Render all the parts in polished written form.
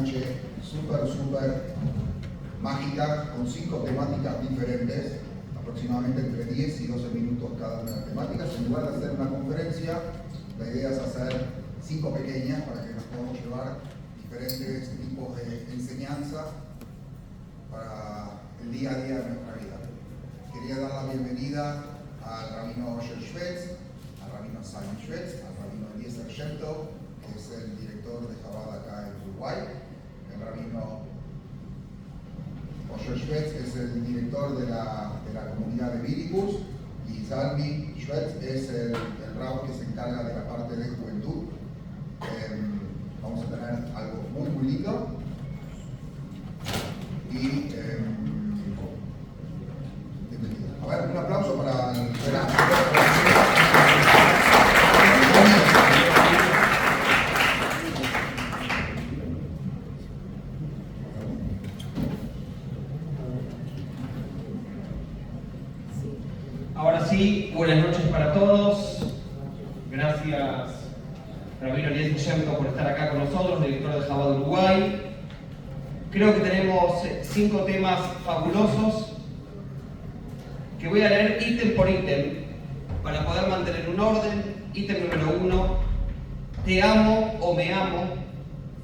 noche súper mágica, con 5 temáticas diferentes, aproximadamente entre 10 y 12 minutos cada una de las temáticas. En lugar de hacer una conferencia, la idea es hacer 5 pequeñas para que nos podamos llevar diferentes tipos de enseñanza para el día a día de nuestra vida. Quería dar la bienvenida al rabino Osher Schwetz, al rabino Simon Schwetz, al rabino Eliezer Shem-Tov, que es el director de Chabad acá en Uruguay. El rabino Osher Schwetz es el director de la comunidad de Vidicus, y Zalmi Schwetz es el rabo que se encarga de la parte de juventud. Vamos a tener algo muy lindo. Y a ver, un aplauso para el verano. Ahora sí, buenas noches para todos. Gracias, rabino Eliezer Shem-Tov, por estar acá con nosotros, director de Chabad Uruguay. Creo que tenemos 5 temas fabulosos que voy a leer ítem por ítem para poder mantener un orden. Ítem número 1, te amo o me amo,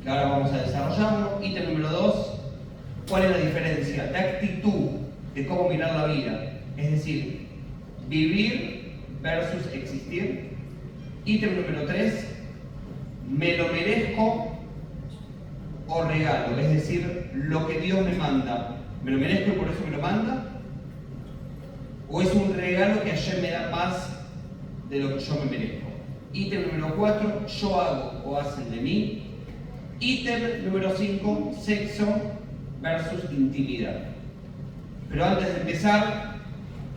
que ahora vamos a desarrollarlo. Ítem número 2, ¿cuál es la diferencia de actitud, de cómo mirar la vida? Es decir, vivir versus existir. Ítem número 3, me lo merezco o regalo, es decir, lo que Dios me manda, ¿me lo merezco y por eso me lo manda? ¿O es un regalo que ayer me da más de lo que yo me merezco? Ítem número 4, yo hago o hacen de mí. Ítem número 5, sexo versus intimidad. Pero antes de empezar,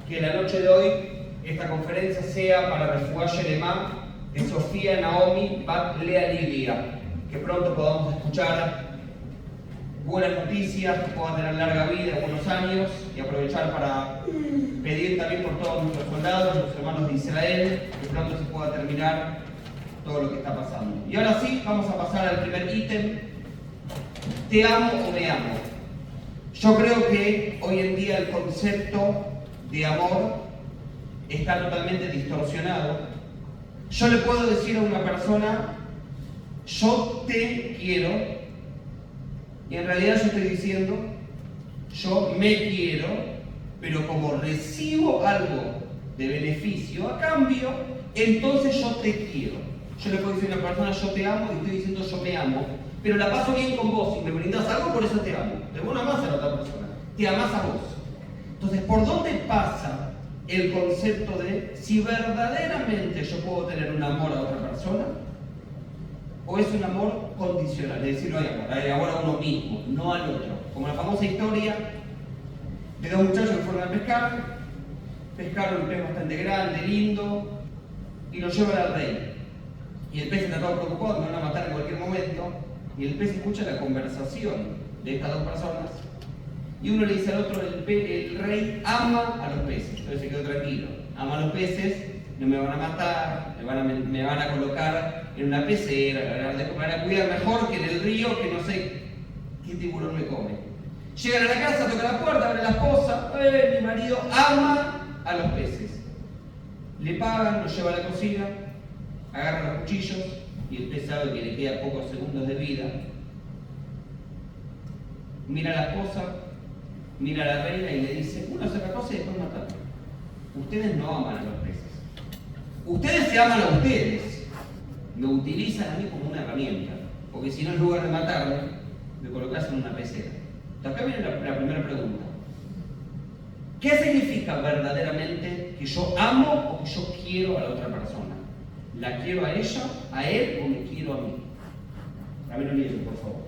que la noche de hoy esta conferencia sea para refugiar Yeremá de Sofía Naomi Bat Lea Lidia, que pronto podamos escuchar buenas noticias, que puedan tener larga vida, buenos años, y aprovechar para pedir también por todos nuestros soldados, los hermanos de Israel, que pronto se pueda terminar todo lo que está pasando. Y ahora sí, vamos a pasar al primer ítem, ¿te amo o me amo? Yo creo que hoy en día el concepto de amor está totalmente distorsionado. Yo le puedo decir a una persona, yo te quiero, y en realidad yo estoy diciendo, yo me quiero, pero como recibo algo de beneficio a cambio, entonces yo te quiero. Yo le puedo decir a una persona, yo te amo, y estoy diciendo yo me amo, pero la paso bien con vos y me brindas algo, por eso te amo. De buena más a la otra persona, te amás a vos. Entonces, ¿por dónde pasa el concepto de si verdaderamente yo puedo tener un amor a otra persona? ¿O es un amor condicional? Es decir, no hay amor a uno mismo, no al otro. Como la famosa historia de 2 muchachos que fueron a pescar, pescaron un pez bastante grande, lindo, y lo llevan al rey. Y el pez está todo preocupado, me van a matar en cualquier momento, y el pez escucha la conversación de estas 2 personas, y uno le dice al otro, el rey ama a los peces, entonces se quedó tranquilo, ama a los peces, no me van a matar, me van a colocar en una pecera, me van a cuidar mejor que en el río, que no sé qué tiburón me come. Llegan a la casa, tocan la puerta, abre la esposa, mi marido ama a los peces. Le pagan, lo lleva a la cocina, agarra los cuchillos, y el pez sabe que le queda pocos segundos de vida. Mira a la esposa, mira a la reina y le dice, una sola cosa y después matarlo. Ustedes no aman a los peces. Ustedes se aman a ustedes. Me utilizan a mí como una herramienta. Porque si no, en lugar de matarme, me colocas en una pecera. Entonces, acá viene la primera pregunta. ¿Qué significa verdaderamente que yo amo o que yo quiero a la otra persona? ¿La quiero a ella, a él o me quiero a mí? Rabino Eliezer, por favor.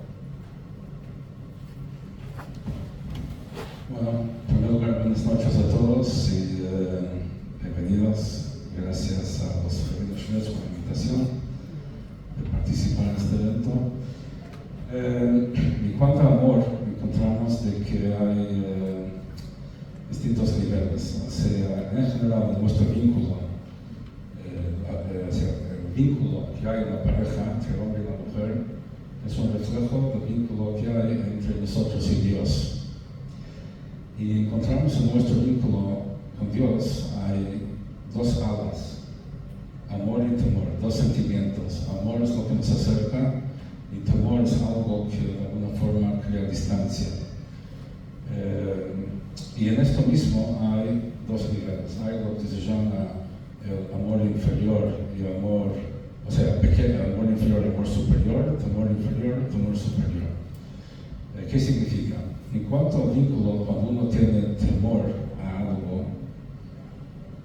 Bueno, en primer lugar, buenas noches a todos y bienvenidos. Gracias a los rabinos Schwetz por la invitación de participar en este evento. En cuanto al amor, encontramos de que hay distintos niveles. O sea, en general, nuestro vínculo, el vínculo que hay en la pareja entre el hombre y la mujer, es un reflejo del vínculo que hay entre nosotros y Dios. Y encontramos en nuestro vínculo con Dios hay dos alas, amor y temor, dos sentimientos. Amor es lo que nos acerca y temor es algo que de alguna forma crea distancia. Y en esto mismo hay dos niveles. Hay lo que se llama el amor inferior y amor, o sea, pequeño, amor inferior, amor superior, temor inferior, temor superior. ¿Qué significa? En cuanto al vínculo, cuando uno tiene temor a algo,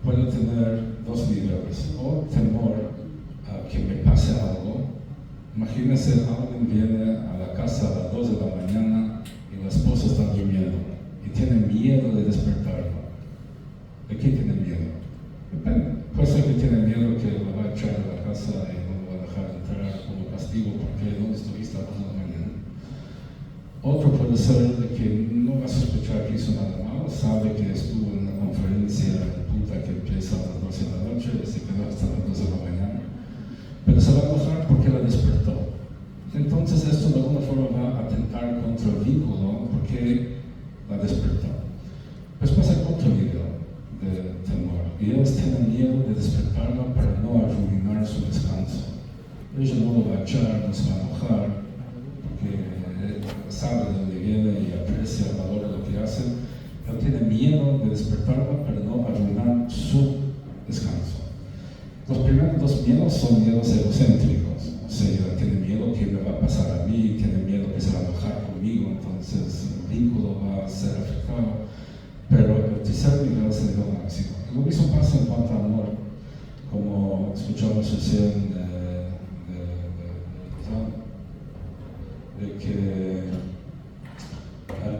puede tener dos niveles. O temor a que me pase algo. Imagínense, alguien viene a la casa a las 2 de la mañana y la esposa está durmiendo y tiene miedo de despertarlo. ¿De qué tiene miedo? Depende. Puede ser que tiene miedo que la va a echar de la casa y no lo va a dejar entrar como castigo porque no estuviste a las 2 de la mañana. Otro puede ser de que no va a sospechar que hizo nada malo, sabe que estuvo en una conferencia de puta que empieza a las 12 de la noche y se quedó hasta las 2 de la mañana, pero se va a enojar porque la despertó. Entonces esto de alguna forma va a atentar contra el vínculo porque la despertó. Después hay otro nivel de temor y ellos tienen miedo de despertarla para no arruinar su descanso. Ella no lo va a echar, no se va a enojar porque sabe de dónde viene y aprecia el valor de lo que hace. Él tiene miedo de despertarla para no arruinar su descanso. Los primeros dos miedos son miedos egocéntricos. O sea, tiene miedo que me va a pasar a mí, tiene miedo que se va a enojar conmigo, entonces el vínculo va a ser afectado. Pero el tercer nivel es el nivel máximo. Y lo mismo pasa en cuanto a amor, como escuchamos recién de que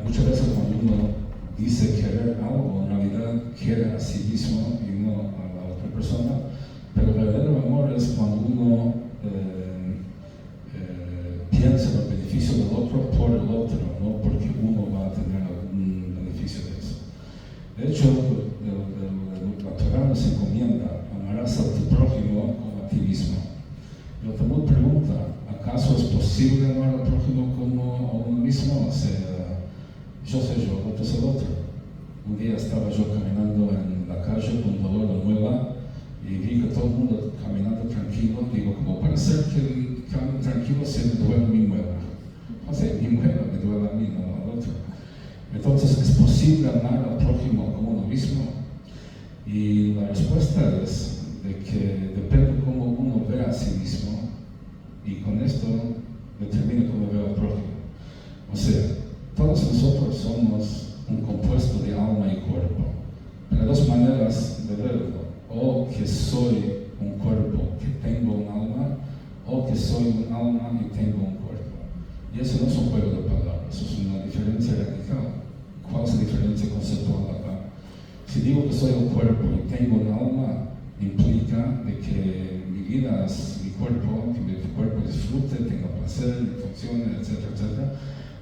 muchas veces cuando uno dice querer algo, en realidad quiere a sí mismo y no a la otra persona, pero el verdadero amor es cuando uno piensa en el beneficio del otro por el otro, no porque uno va a tener algún beneficio de eso. De hecho, la Torá nos encomienda: amarás a tu prójimo como a ti mismo. El Talmud pregunta: ¿acaso es posible amar al prójimo como a uno mismo? O sea, yo soy yo, el otro es el otro. Un día estaba yo caminando en la calle con dolor de muela y vi que todo el mundo caminando tranquilo. Digo, como puede ser que caminen tranquilo si me duele mi muela. O sea, mi muela me duele a mí, no al otro. Entonces, ¿es posible amar al prójimo como uno mismo? Y la respuesta es de que depende cómo uno ve a sí mismo, y con esto determina cómo ve al prójimo. O sea, todos nosotros somos un compuesto de alma y cuerpo. Hay dos maneras de verlo: o que soy un cuerpo que tengo un alma, o que soy un alma y tengo un cuerpo. Y eso no es un juego de palabras, eso es una diferencia radical. ¿Cuál es la diferencia conceptual acá? Si digo que soy un cuerpo y tengo un alma, implica de que mi vida es mi cuerpo, que mi cuerpo disfrute, tenga placer, funcione, etcétera, etcétera.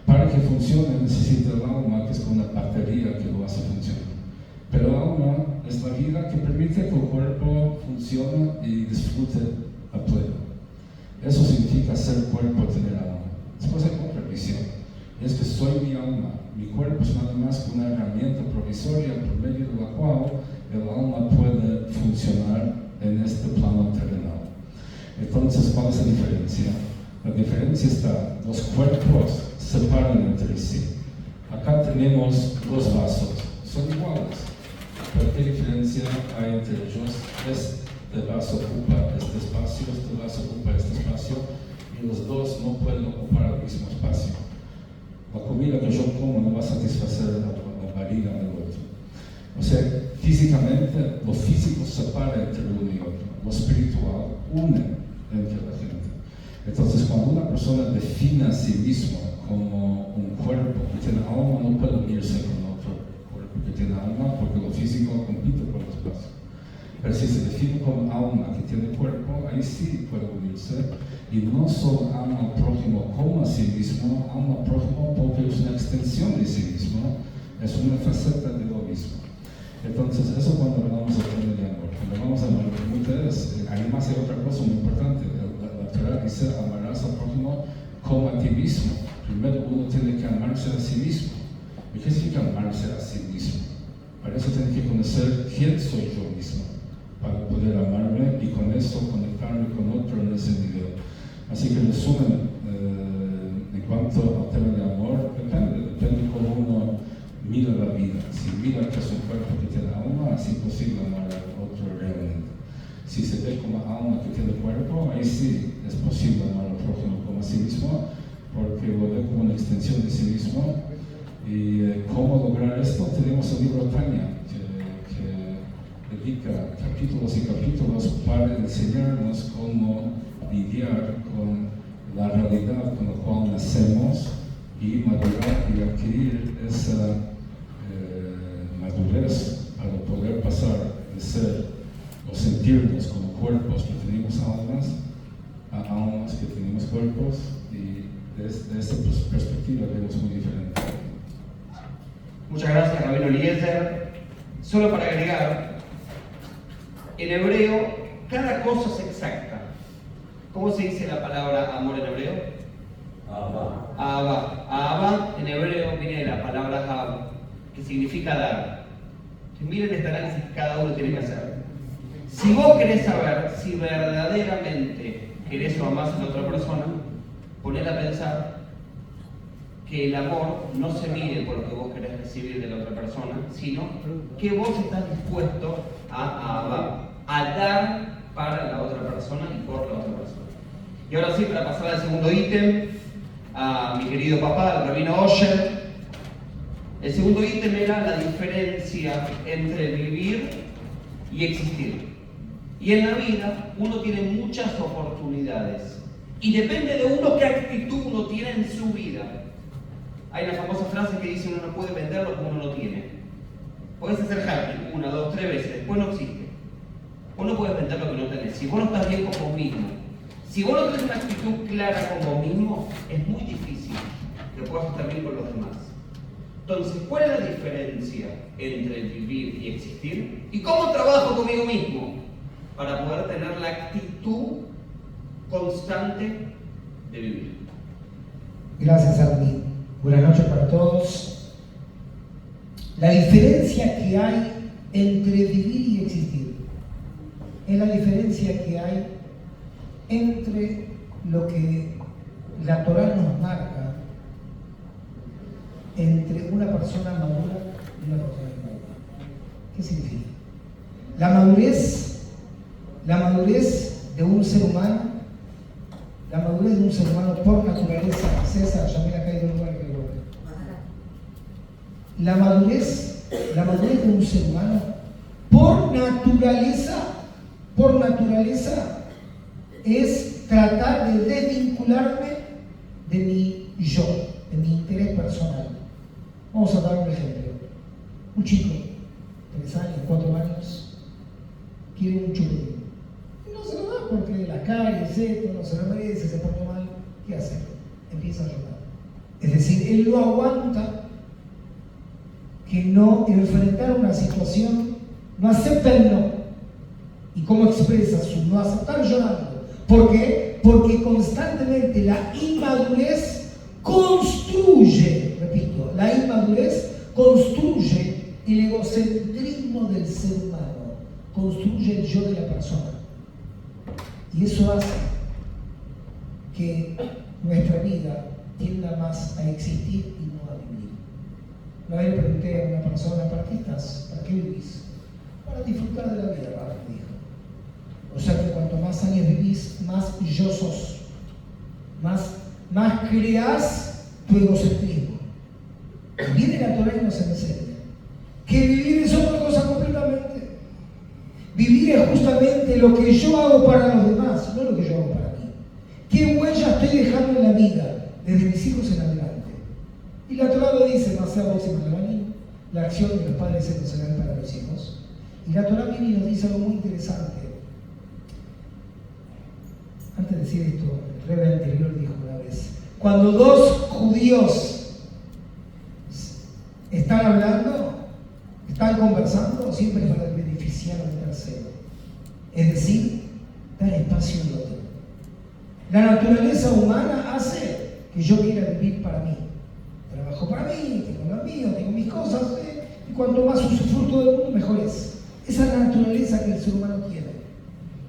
Para que funcione necesita el alma, que es como una batería que lo hace funcionar. Pero el alma es la vida que permite que el cuerpo funcione y disfrute a pleno. Eso significa ser cuerpo, tener alma. Después hay otra visión, y es que soy mi alma. Mi cuerpo es nada más que una herramienta provisoria por medio de la cual el alma puede funcionar en este plano terrenal. Entonces, ¿cuál es la diferencia? La diferencia está: los cuerpos se separan entre sí. Acá tenemos dos vasos, son iguales, pero ¿qué diferencia hay entre ellos? Este vaso ocupa este espacio, este vaso ocupa este espacio, y los dos no pueden ocupar el mismo espacio. La comida que yo como no va a satisfacer la barriga del otro. O sea, físicamente, lo físico separa entre uno y otro. Lo espiritual une entre la gente. Entonces, cuando una persona define a sí mismo como un cuerpo que tiene alma, no puede unirse con otro cuerpo que tiene alma, porque lo físico compite por el espacio. Pero si se define como alma que tiene cuerpo, ahí sí puede unirse. Y no solo ama al prójimo como a sí mismo, ama al prójimo porque es una extensión de sí mismo, es una faceta de lo mismo. Entonces, eso cuando hablamos de amor. Cuando hablamos de amor, además hay otra cosa muy importante. La Torá dice: amarás al prójimo como a ti mismo. Primero uno tiene que amarse a sí mismo. ¿Y qué significa amarse a sí mismo? Para eso tengo que conocer quién soy yo mismo, para poder amarme y con eso conectarme con otro en ese nivel. Así que en resumen, en cuanto al tema de amor, depende cómo uno mira la vida. Si mira que es un cuerpo que tiene alma, es imposible amar al otro realmente. Si se ve como alma que tiene cuerpo, ahí sí es posible amar al prójimo como a sí mismo, porque lo ve como una extensión de sí mismo. Y cómo lograr esto, tenemos el libro Tanya, que dedica capítulos y capítulos para enseñarnos cómo lidiar con la realidad con la cual nacemos y madurar y adquirir esa madurez para poder pasar de ser o sentirnos como cuerpos que tenemos almas a almas que tenemos cuerpos, y desde esta perspectiva vemos muy diferente. Muchas gracias, Rabino Eliezer. Solo para agregar, en hebreo cada cosa es exacta. ¿Cómo se dice la palabra amor en hebreo? Ahava. Ahava. Ahava en hebreo viene de la palabra Hav, que significa dar. Entonces, miren este análisis que cada uno tiene que hacer. Si vos querés saber si verdaderamente querés o amás a la otra persona, ponete a pensar que el amor no se mide por lo que vos querés recibir de la otra persona, sino que vos estás dispuesto a dar para la otra persona y por la otra persona. Y ahora sí, para pasar al segundo ítem, a mi querido papá, el rabino Osher. El segundo ítem era la diferencia entre vivir y existir. Y en la vida uno tiene muchas oportunidades. Y depende de uno qué actitud uno tiene en su vida. Hay una famosa frase que dice: uno no puede vender lo que uno no tiene. Puedes hacer happy 1, 2, 3 veces, después no existe. Vos no puedes vender lo que no tenés. Si vos no estás bien con vos mismo, si vos no tenés una actitud clara con vos mismo, es muy difícil que puedas estar bien con los demás. Entonces, ¿cuál es la diferencia entre vivir y existir? ¿Y cómo trabajo conmigo mismo para poder tener la actitud constante de vivir? Gracias, Armin. Buenas noches para todos. La diferencia que hay entre vivir y existir es la diferencia que hay entre lo que la Torá nos marca entre una persona madura y una persona inmadura. ¿Qué significa? La madurez de un ser humano, por naturaleza. César, llamé acá y de un lugar que lo veo. La madurez de un ser humano, por naturaleza, es tratar de desvincularme de mi yo, de mi interés personal. Vamos a dar un ejemplo. Un chico, 3 años, 4 años, quiere un chupetín. Y no se lo da porque la calle, esto, no se lo merece, se pone mal. ¿Qué hace? Empieza a llorar. Es decir, él no aguanta que no enfrentar una situación, no acepta el no. ¿Y cómo expresa su no aceptar? Llorando. ¿Por qué? Porque constantemente la inmadurez construye, repito, la inmadurez construye el egocentrismo del ser humano, construye el yo de la persona. Y eso hace que nuestra vida tienda más a existir y no a vivir. Una vez le pregunté a una persona: ¿para qué estás? ¿Para qué vivís? Para disfrutar de la vida, me dijo. O sea que cuanto más años vivís, más yo sos, más creás tu egocentrismo. Viene la Torá y nos enseña que vivir es otra cosa completamente. Vivir es justamente lo que yo hago para los demás, no lo que yo hago para mí. ¿Qué huella estoy dejando en la vida desde mis hijos en adelante? Y la Torá lo dice: la acción de los padres será para los hijos. Y la Torá viene y nos dice algo muy interesante. Antes de decir esto, el rebe anterior dijo una vez: cuando 2 judíos están hablando, están conversando, siempre es para beneficiar al tercero. Es decir, dar espacio al otro. La naturaleza humana hace que yo quiera vivir para mí. Trabajo para mí, tengo lo mío, tengo mis cosas, y cuanto más usufructo del mundo, mejor es. Esa es la naturaleza que el ser humano tiene.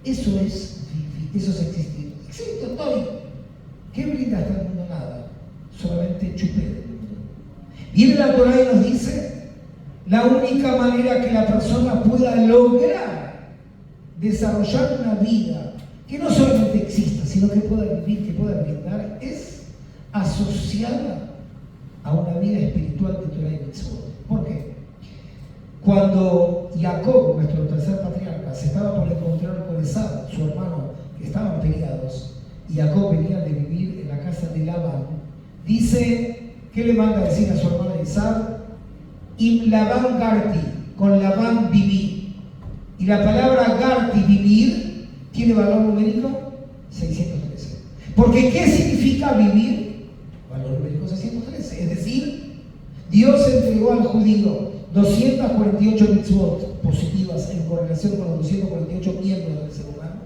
Eso es vivir, eso es existir. Existo, estoy. ¿Qué brinda hasta el mundo? Nada. Solamente chupé del mundo. Viene la Torá y nos dice, la única manera que la persona pueda lograr desarrollar una vida que no solamente exista, sino que pueda vivir, que pueda brindar, es asociada a una vida espiritual de Torá y Mitzvot. ¿Por qué? Cuando Jacob, nuestro tercer patriarca, se estaba por encontrar con Esaú, su hermano, que estaban peleados, y Jacob venía de vivir en la casa de Labán, dice, ¿qué le manda a decir a su hermano Esaú? Im Labán Garti, con Labán viví. Y la palabra Garti, vivir, tiene valor numérico 613. Porque ¿qué significa vivir? Valor numérico 613. Es decir, Dios entregó al judío 248 mitzvot positivas en correlación con los 248 miembros del ser humano,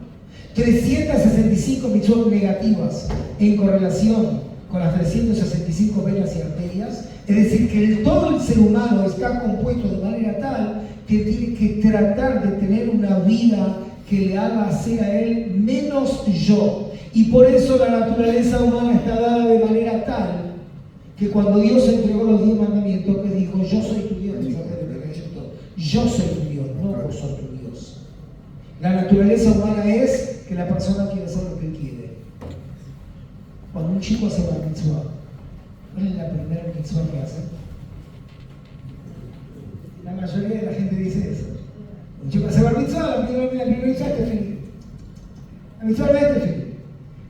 365 mitzvot negativas en correlación con las 365 venas y arterias. Es decir, que todo el ser humano está compuesto de manera tal que tiene que tratar de tener una vida que le haga hacer a él menos yo. Y por eso la naturaleza humana está dada de manera tal que cuando Dios entregó los 10 mandamientos, que dijo, yo soy tu Dios, yo soy tu Dios, no vos sos tu Dios. La naturaleza humana es que la persona quiere hacer lo que él quiere. Cuando un chico hace bar mitzvah, ¿cuál es la primera mitzvah que hace? La mayoría de la gente dice eso. Un chico hace bar mitzvah, la primera mitzvah es tefilín. La mitzvah no es tefilín,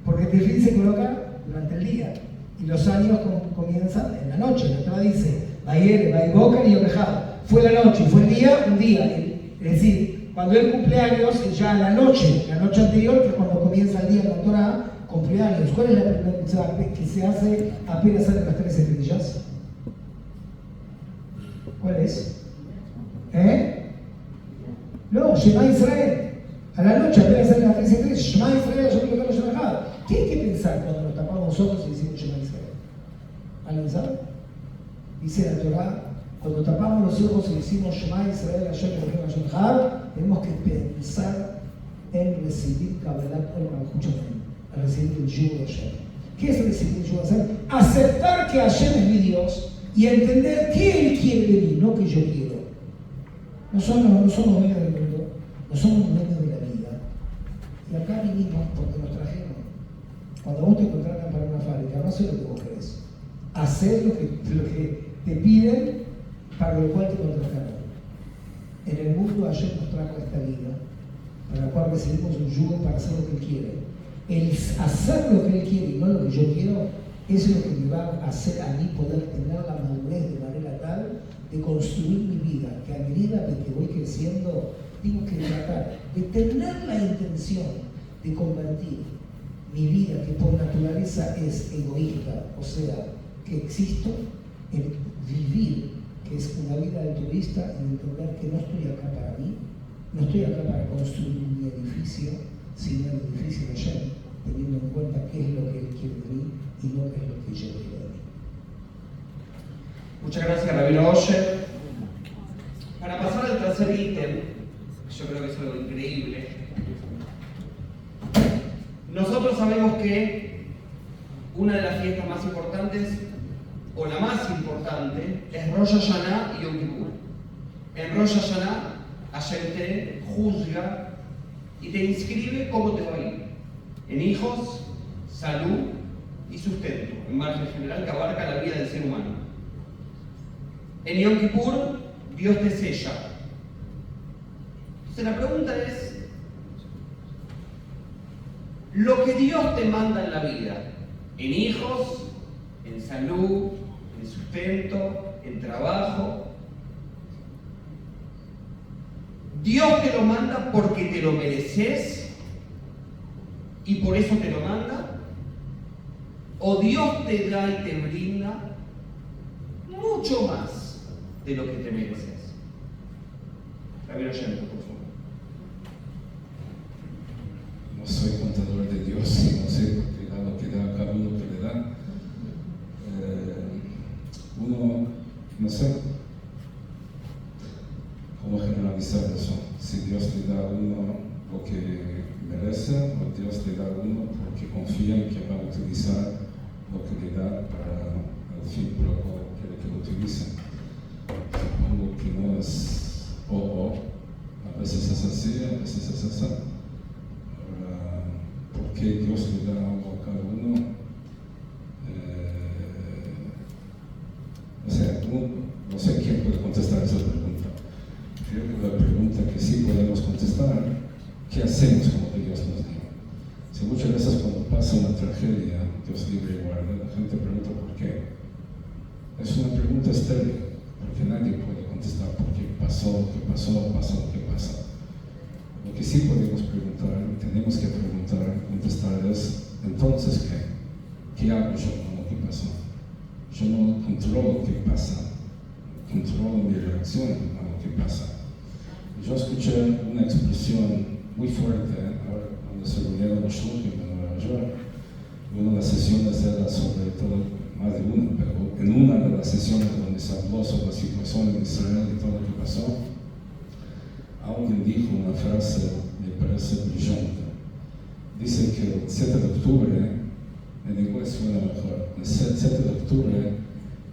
porque tefilín se coloca durante el día y los años comienzan en la noche. La Torá dice, Vayere, Vayboker y Orejado. Fue la noche, fue el día, un día. Es decir, cuando el cumpleaños, ya la noche anterior, que es cuando comienza el día de la Torá, cumpleaños. ¿Cuál es la primera mitzvah que se hace apenas salen las 3 estrellas? ¿Cuál es? No, Shema Israel. A la noche apenas salen las 3 estrellas. Shema Israel, yo creo que no se dejado. ¿Qué hay que pensar cuando nos tapamos nosotros y decimos Shema Israel? ¿Alguien sabe? Dice la Torá, cuando tapamos los ojos y decimos Shema Israel, tenemos que pensar en recibir Kabbalat Ol Malchut Shamaim, a recibir el yugo de Hashem. ¿Qué es recibir el yugo de Hashem? Aceptar que Hashem es mi Dios y entender que Él quiere de mí, no que yo quiero. No somos dueños del mundo, no somos dueños de la vida. Y acá vinimos porque nos trajeron. Cuando vos te contratan para una fábrica, no haces lo que vos querés. Hacer lo que te piden para lo cual te contrataron. En el mundo Hashem nos trajo esta vida, para la cual recibimos un yugo para hacer lo que Él quiere. El hacer lo que Él quiere y no lo que yo quiero es lo que me va a hacer a mí poder tener la madurez de manera tal de construir mi vida, que a medida de que voy creciendo tengo que tratar de tener la intención de convertir mi vida, que por naturaleza es egoísta, o sea, que existo, en vivir, que es una vida altruista, y entender que no estoy acá para mí, no estoy acá para construir mi edificio, sino el edificio de Hashem, teniendo en cuenta qué es lo que Él quiere de mí y no qué es lo que yo quiero de mí. Muchas gracias, Rabino Osher. Para pasar al tercer ítem, yo creo que es algo increíble. Nosotros sabemos que una de las fiestas más importantes, o la más importante, es Rosh Hashanah y Yom Kippur. En Rosh Hashanah, Hashem te juzga y te inscribe cómo te va a ir. En hijos, salud y sustento, en margen general, que abarca la vida del ser humano. En Yom Kippur, Dios te sella. Entonces la pregunta es, lo que Dios te manda en la vida, en hijos, en salud, en sustento, en trabajo, ¿Dios te lo manda porque te lo mereces y por eso te lo manda? ¿O Dios te da y te brinda mucho más de lo que te mereces? Javier Oyente, por favor. No soy contador de Dios y no sé lo que da a cada uno que le da. sé cómo generalizar eso. Si Dios le da a uno lo que merece, o Dios le da a uno porque confía en que va a utilizar lo que le da para el fin por el cual quiere que lo utilice. Supongo que no es o, a veces es así, a veces es así. ¿Por qué Dios le da algo a cada uno? No sé quién puede contestar esa pregunta. Creo que la pregunta que sí podemos contestar, ¿qué hacemos con lo que Dios nos dio? Si muchas veces cuando pasa una tragedia, Dios libre y guarde, la gente pregunta por qué. Es una pregunta estéril, porque nadie puede contestar por qué pasó lo que pasó lo que pasa. Lo que sí podemos preguntar, tenemos que preguntar, contestar es, entonces, ¿qué hago yo con lo que pasó? Yo no controlo lo que pasa, controlo mi reacción a lo que pasa. Yo escuché una expresión muy fuerte ahora cuando se reunieron los shluchim en Nueva York. Una de las sesiones era sobre todo, más de una, pero en una de las sesiones donde se habló sobre la situación en Israel y todo lo que pasó, alguien dijo una frase, me parece brillante. Dice que el 7 de octubre, en inglés suena mejor, el 7 de octubre,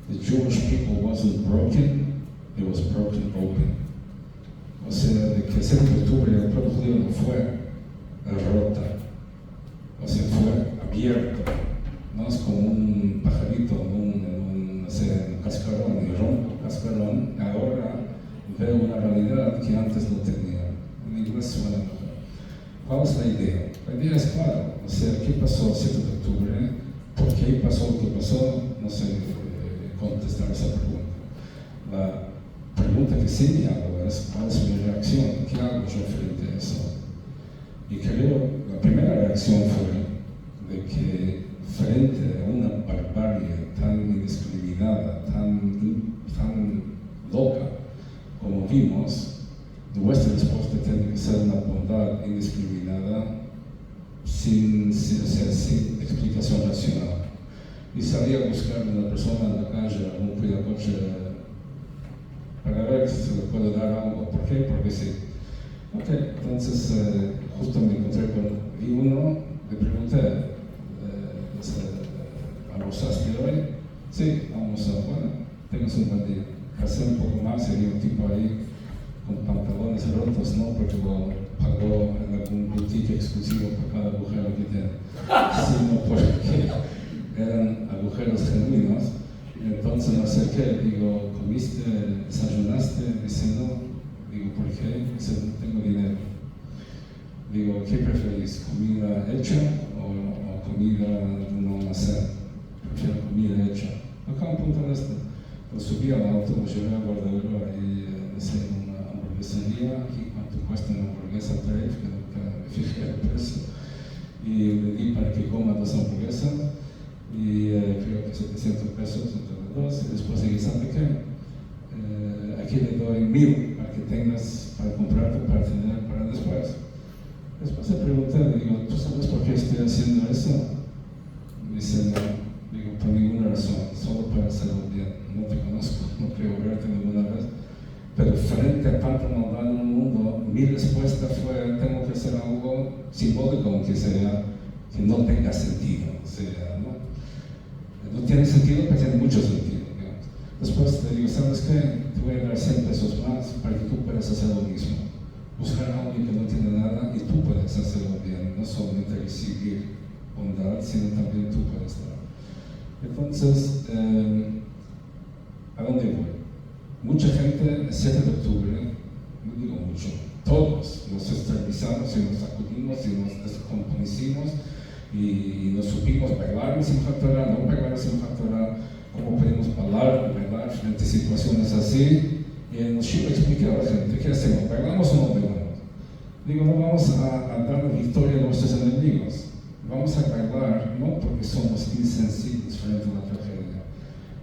the Jewish people wasn't broken, it was broken open. O sea, de que el 7 de octubre el pueblo judío no fue rota, o sea, fue abierto. No es como un pajarito en un cascarón, y rompe el cascarón, ahora veo una realidad que antes no tenía. En inglés suena mejor. ¿Cuál es la idea? La idea es clara, o sea, ¿qué pasó el 7 de octubre? ¿Por qué pasó lo que pasó? No sé contestar esa pregunta. La pregunta que sí me hago es, ¿cuál es mi reacción? ¿Qué hago yo frente a eso? Y creo, la primera reacción fue de que frente a una barbarie tan indiscriminada, tan loca como vimos, nuestra respuesta tiene que ser una bondad indiscriminada sin explicación racional. Y salí a buscar a una persona en la calle, a un cuidacoche, para ver si se le puede dar algo. ¿Por qué? Porque sí. Ok, entonces justo me encontré con uno, le pregunté, ¿almorzaste hoy? Sí, almorzó. Bueno, tengas un buen día. Pasé un poco más y había un tipo ahí con pantalones rotos, no porque lo pagó en algún boutique exclusivo por cada agujero que tiene, sino porque eran agujeros genuinos. Y entonces me acerqué, digo, ¿comiste, desayunaste? Dice, no. Digo, ¿por qué? Dice, no tengo dinero. Digo, ¿qué preferís? ¿Comida hecha o comida no almacén? Prefiero comida hecha. Acá un punto de esto. Lo subí al auto, lo llevé al guardadero y decía una hamburguesería, aquí cuánto cuesta una hamburguesa Treif, que nunca me fijé el precio. Y le di para que coma 2 hamburguesas y creo que 700 pesos entre los dos. Y después dije, ¿sabe qué? Aquí le doy 1000 para que tengas para comprarte, para tener para después. Después le pregunté, le digo, ¿tú sabes por qué estoy haciendo eso? Me dice, no. Digo, por ninguna razón, solo para hacerlo bien. No te conozco, no creo verte ninguna vez. Pero frente a tanta maldad en el mundo, mi respuesta fue, tengo que hacer algo simbólico, aunque sea, que no tenga sentido. O sea, no tiene sentido, pero tiene mucho sentido. Digamos. Después te digo, ¿sabes qué? Te voy a dar 100 pesos más para que tú puedas hacer lo mismo. Buscar a alguien que no tiene nada y tú puedes hacerlo bien. No solamente recibir bondad, sino también tú puedes dar. Entonces, ¿a dónde voy? Mucha gente, el 7 de octubre, no digo mucho, todos nos estabilizamos y nos sacudimos y nos descompusimos y nos supimos bailar en Simchat Torah, no bailar en Simchat Torah, cómo podemos bailar frente a situaciones así. Y en el Shiva expliqué a la gente, ¿qué hacemos? ¿Bailamos o no bailamos? Digo, no vamos a dar la victoria a nuestros enemigos. Vamos a bailar no porque somos insensibles frente a la tragedia.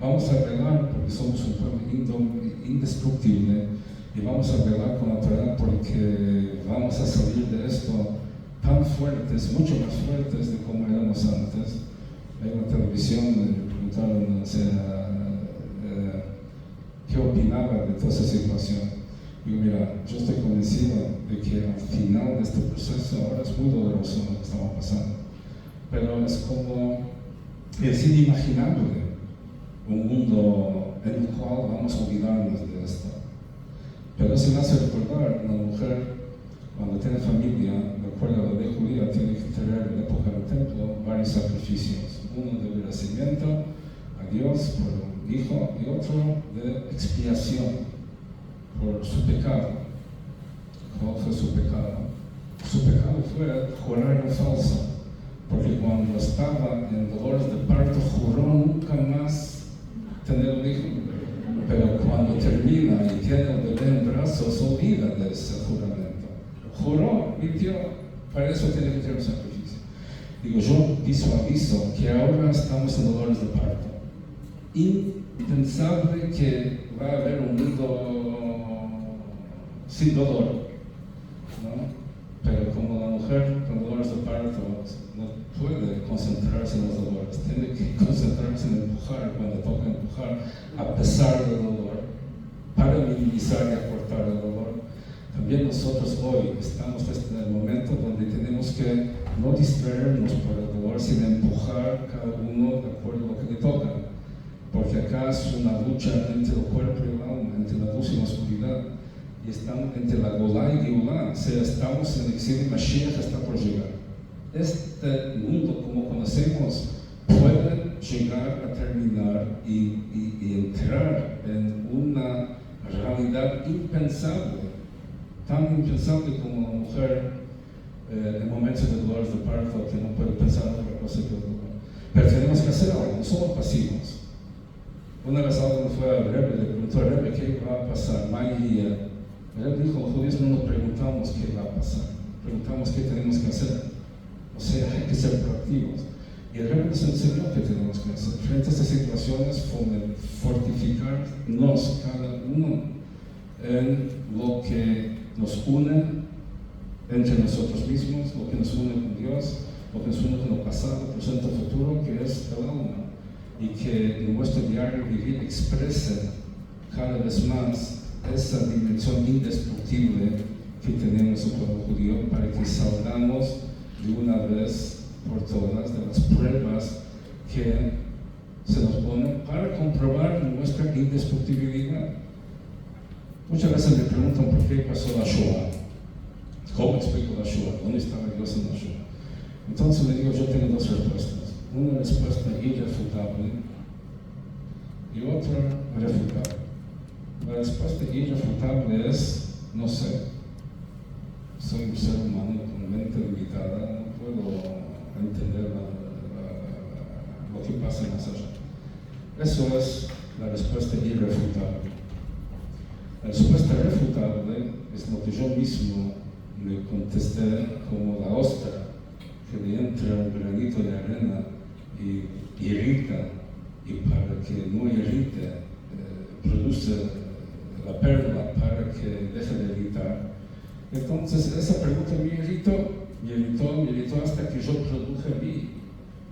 Vamos a bailar porque somos un pueblo indestructible y vamos a bailar con la Torah porque vamos a salir de esto tan fuertes, mucho más fuertes de como éramos antes. Hay una televisión, me preguntaron, o sea, ¿qué opinaba de toda esa situación. Digo, mira, yo estoy convencido de que al final de este proceso ahora es muy doloroso lo que estamos pasando, pero es como, es inimaginable un mundo en el cual vamos a olvidarnos de esto. Pero eso me hace recordar una mujer cuando tiene familia, de acuerdo a la ley judía, tiene que tener en la época del templo varios sacrificios. Uno de agradecimiento a Dios por un hijo y otro de expiación por su pecado. ¿Cuál fue su pecado? Su pecado fue jurar en falso, porque cuando estaba en dolores de parto juró nunca más tener un hijo. Pero cuando termina y tiene el bebé en brazos, olvida de ese juramento. Juró, mintió, para eso tiene que tener un sacrificio. Digo, yo visualizo que ahora estamos en dolores de parto. Impensable que va a haber un mundo sin dolor, ¿no? Pero como la mujer con dolores de parto no puede concentrarse en los dolores, tiene que concentrarse en empujar cuando toca empujar, a pesar del dolor, para minimizar y acortar el dolor. También nosotros hoy estamos en el momento donde tenemos que no distraernos por el dolor, sino empujar cada uno de acuerdo a lo que le toca. Porque acá es una lucha entre el cuerpo y el alma, entre la luz y la oscuridad. Y estamos entre la Golá y Geulá, o sea, estamos en el exilio y Mashiach está por llegar. Este mundo, como conocemos, puede llegar a terminar y entrar en una realidad impensable. Tan impensable como una mujer en momentos de dolores de parto que no puede pensar en otra cosa que el dolor. Pero tenemos que hacer algo, no somos pasivos. Una vez alguien fue al Rebbe, le preguntó al Rebbe qué va a pasar, mañana. El Rebbe dijo, los judíos no nos preguntamos qué va a pasar, preguntamos qué tenemos que hacer. O sea, hay que ser proactivos. Y el Rebbe nos enseñó qué tenemos que hacer. Frente a estas situaciones, fortificarnos cada uno en lo que nos une entre nosotros mismos, lo que nos une con Dios, lo que nos une con el pasado, presente y futuro, que es el alma, y que en nuestro diario vivir exprese cada vez más esa dimensión indestructible que tenemos en el pueblo judío, para que salgamos de una vez por todas de las pruebas que se nos ponen para comprobar nuestra indestructibilidad. Muchas veces me preguntan por qué pasó la Shoah. ¿Cómo explico la Shoah? ¿Dónde estaba Dios en la Shoah? Entonces le digo, yo tengo dos respuestas. Una respuesta irrefutable y otra refutable. La respuesta irrefutable es, no sé. Soy un ser humano con mente limitada, no puedo entender lo que pasa más allá. Eso es la respuesta irrefutable. La respuesta refutable es lo que yo mismo le contesté como la ostra, que le entra un granito de arena y irrita, y para que no irrite, produce la perla para que deje de irritar. Entonces esa pregunta me irritó hasta que yo produje a mí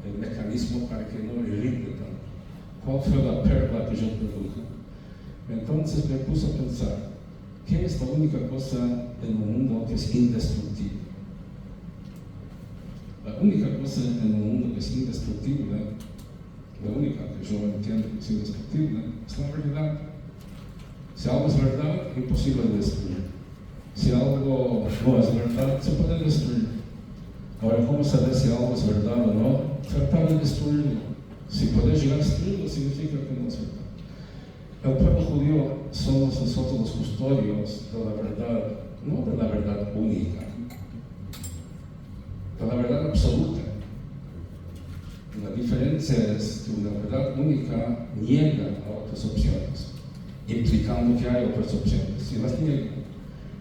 el mecanismo para que no irrite tanto. ¿Cuál fue la perla que yo produje? Entonces me puse a pensar, ¿qué es la única cosa en el mundo que es indestructible? La única cosa en el mundo que es indestructible, la única que yo entiendo que es indestructible, es la verdad. Si algo es verdad, es imposible de destruir. Si algo no es verdad, se puede destruir. Ahora, ¿cómo saber si algo es verdad o no? Tratar de destruirlo. Si puedes llegar a destruirlo, significa que no es verdad. El pueblo judío somos nosotros los custodios de la verdad, no de la verdad única, de la verdad absoluta. La diferencia es que una verdad única niega a otras opciones, implicando que hay otras opciones, y las niega.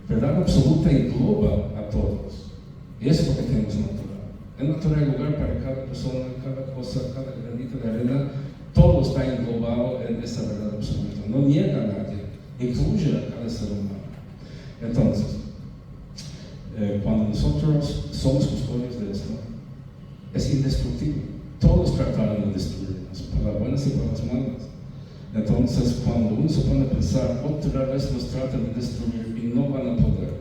Verdad absoluta engloba a todos. Y eso es lo que tenemos en la Torah. En la Torah hay lugar para cada persona, cada cosa, cada granito de arena. Todo está englobado en esa verdad absoluta. No niega a nadie, incluye a cada ser humano. Entonces, cuando nosotros somos custodios de esto, es indestructible. Todos trataron de destruirnos, por las buenas y por las malas. Entonces, cuando uno se pone a pensar, otra vez los tratan de destruir y no van a poder.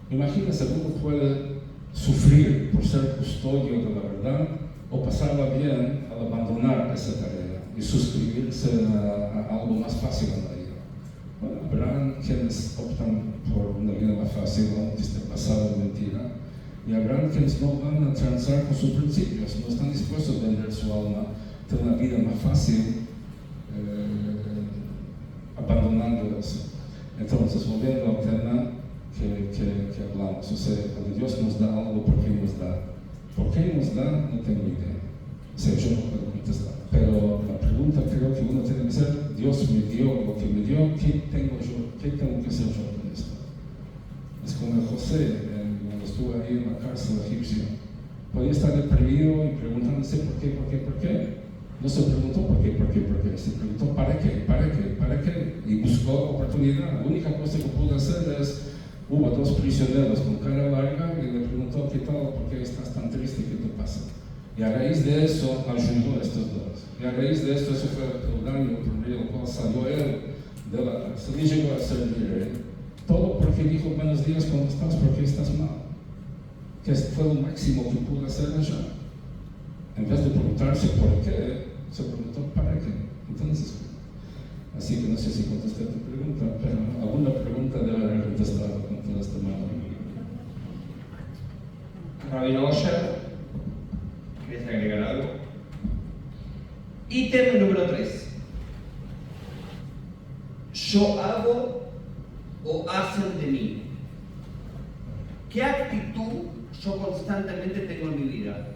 Imagínense, uno puede sufrir por ser custodio de la verdad o pasarla bien al abandonar esa tarea y suscribirse a algo más fácil en la vida. Bueno, habrán quienes optan por una vida más fácil, antes de pasar de mentira, y habrán quienes no van a transar con sus principios, no están dispuestos a vender su alma de una vida más fácil, abandonando eso. Entonces, volviendo al tema que hablamos, o sea, cuando Dios nos da algo, ¿por qué nos da? ¿Por qué nos da? No tengo idea. O sea, yo no puedo contestar. Pero la pregunta creo que uno tiene que ser, Dios me dio lo que me dio, ¿qué tengo yo? ¿Qué tengo que hacer yo con esto? Es como José, cuando estuvo ahí en la cárcel egipcia. Podía estar deprimido y preguntándose por qué. No se preguntó por qué, se preguntó para qué, y buscó oportunidad. La única cosa que pudo hacer es, hubo dos prisioneros con cara larga y le preguntó, ¿qué tal? ¿Por qué estás tan triste? ¿Qué te pasa? Y a raíz de eso ayudó a estos dos. Y a raíz de esto, ese fue el peldaño por medio del cual salió él de la cárcel y llegó a ser libre. Todo porque dijo, buenos días, ¿cómo estás? ¿Por qué estás mal? Que fue lo máximo que pudo hacer allá. En vez de preguntarse por qué, se preguntó para qué. Entonces, así que no sé si contesté tu pregunta, pero alguna pregunta debe haber contestado con todo este mal. Rabino Osher, ¿quieres agregar algo? Ítem número 3. Yo hago o hacen de mí. ¿Qué actitud yo constantemente tengo en mi vida?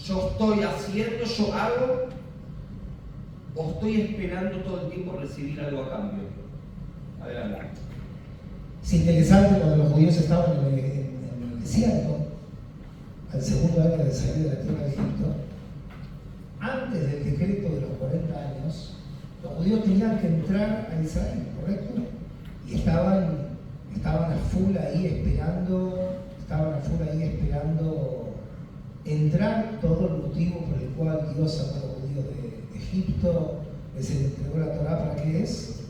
¿Yo estoy haciendo, yo hago? ¿O estoy esperando todo el tiempo recibir algo a cambio? Adelante. Es interesante cuando los judíos estaban en el desierto, al segundo año de salir de la tierra de Egipto, antes del decreto de los 40 años, los judíos tenían que entrar a Israel, ¿correcto? Y estaban a full ahí esperando, entrar. Todo el motivo por el cual Dios sacó a los judíos de Egipto, les entregó la Torá. ¿Para qué es?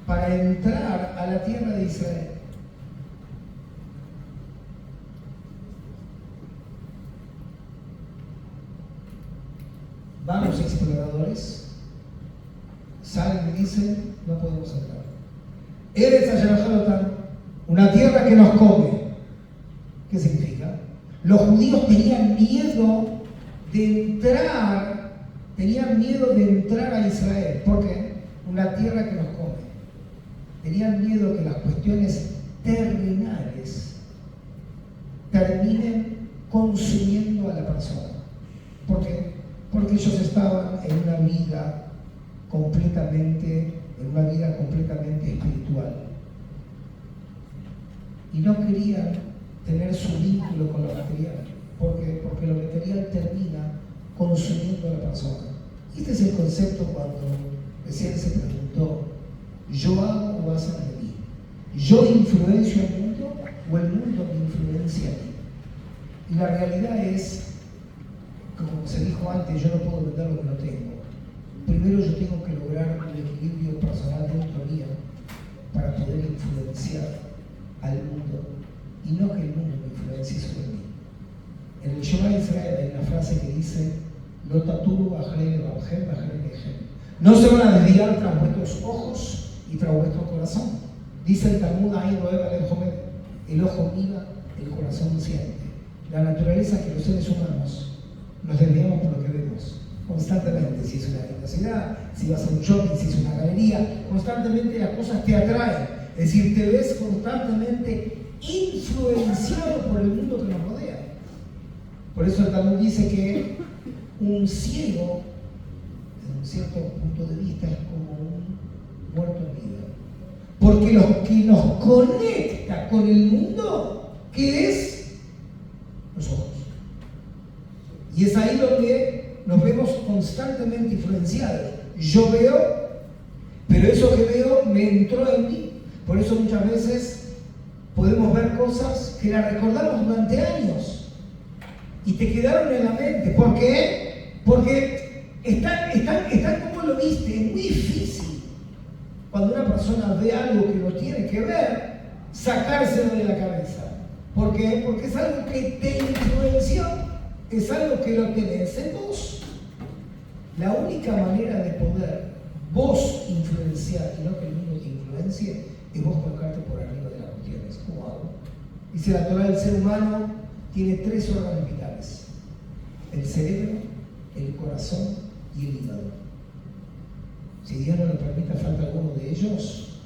Para entrar a la tierra de Israel. Van los exploradores, salen y dicen, no podemos entrar. Eretz Hayarajalotan, una tierra que nos come. ¿Qué significa? Los judíos tenían miedo de entrar a Israel. ¿Por qué? Una tierra que nos come. Tenían miedo que las cuestiones terrenales terminen consumiendo a la persona. ¿Por qué? Porque ellos estaban en una vida completamente espiritual. Y no querían tener su vínculo con lo material. ¿Por qué? Porque lo material termina consumiendo a la persona. Este es el concepto cuando recién se preguntó, ¿yo hago o hacen de mí? ¿Yo influencio al mundo o el mundo me influencia a mí? Y la realidad es, como se dijo antes, yo no puedo vender lo que no tengo. Primero yo tengo que lograr un equilibrio personal dentro mío para poder influenciar al mundo y no que el mundo me influencie sobre mí. En el Shema Israel hay una frase que dice, "Lo taturu bajel babjem bajel nejem". No se van a desviar tras vuestros ojos y tras vuestro corazón. Dice el Talmud, ahí lo el ojo mira, el corazón siente. La naturaleza es que los seres humanos nos desviamos por lo que vemos constantemente. Si es una linda ciudad, si vas a un shopping, si es una galería, constantemente las cosas te atraen. Es decir, te ves constantemente influenciado por el mundo que nos rodea. Por eso el Talmud dice que un ciego, desde un cierto punto de vista, es como un muerto en vida. Porque lo que nos conecta con el mundo, ¿qué es? Los ojos. Y es ahí donde nos vemos constantemente influenciados. Yo veo, pero eso que veo me entró en mí. Por eso muchas veces podemos ver cosas que las recordamos durante años y te quedaron en la mente. ¿Por qué? Porque están como lo viste, es muy difícil cuando una persona ve algo que no tiene que ver, sacárselo de la cabeza. ¿Por qué? Porque es algo que te influenció, es algo que lo tenés en vos. La única manera de poder vos influenciar y no que el mundo te influencie es vos colocarte por arriba de las cuestiones. ¿Cómo hago? Dice la Torá, el ser humano tiene 3 órganos vitales: el cerebro, el corazón y el hígado. Si Dios no le permite falta alguno de ellos,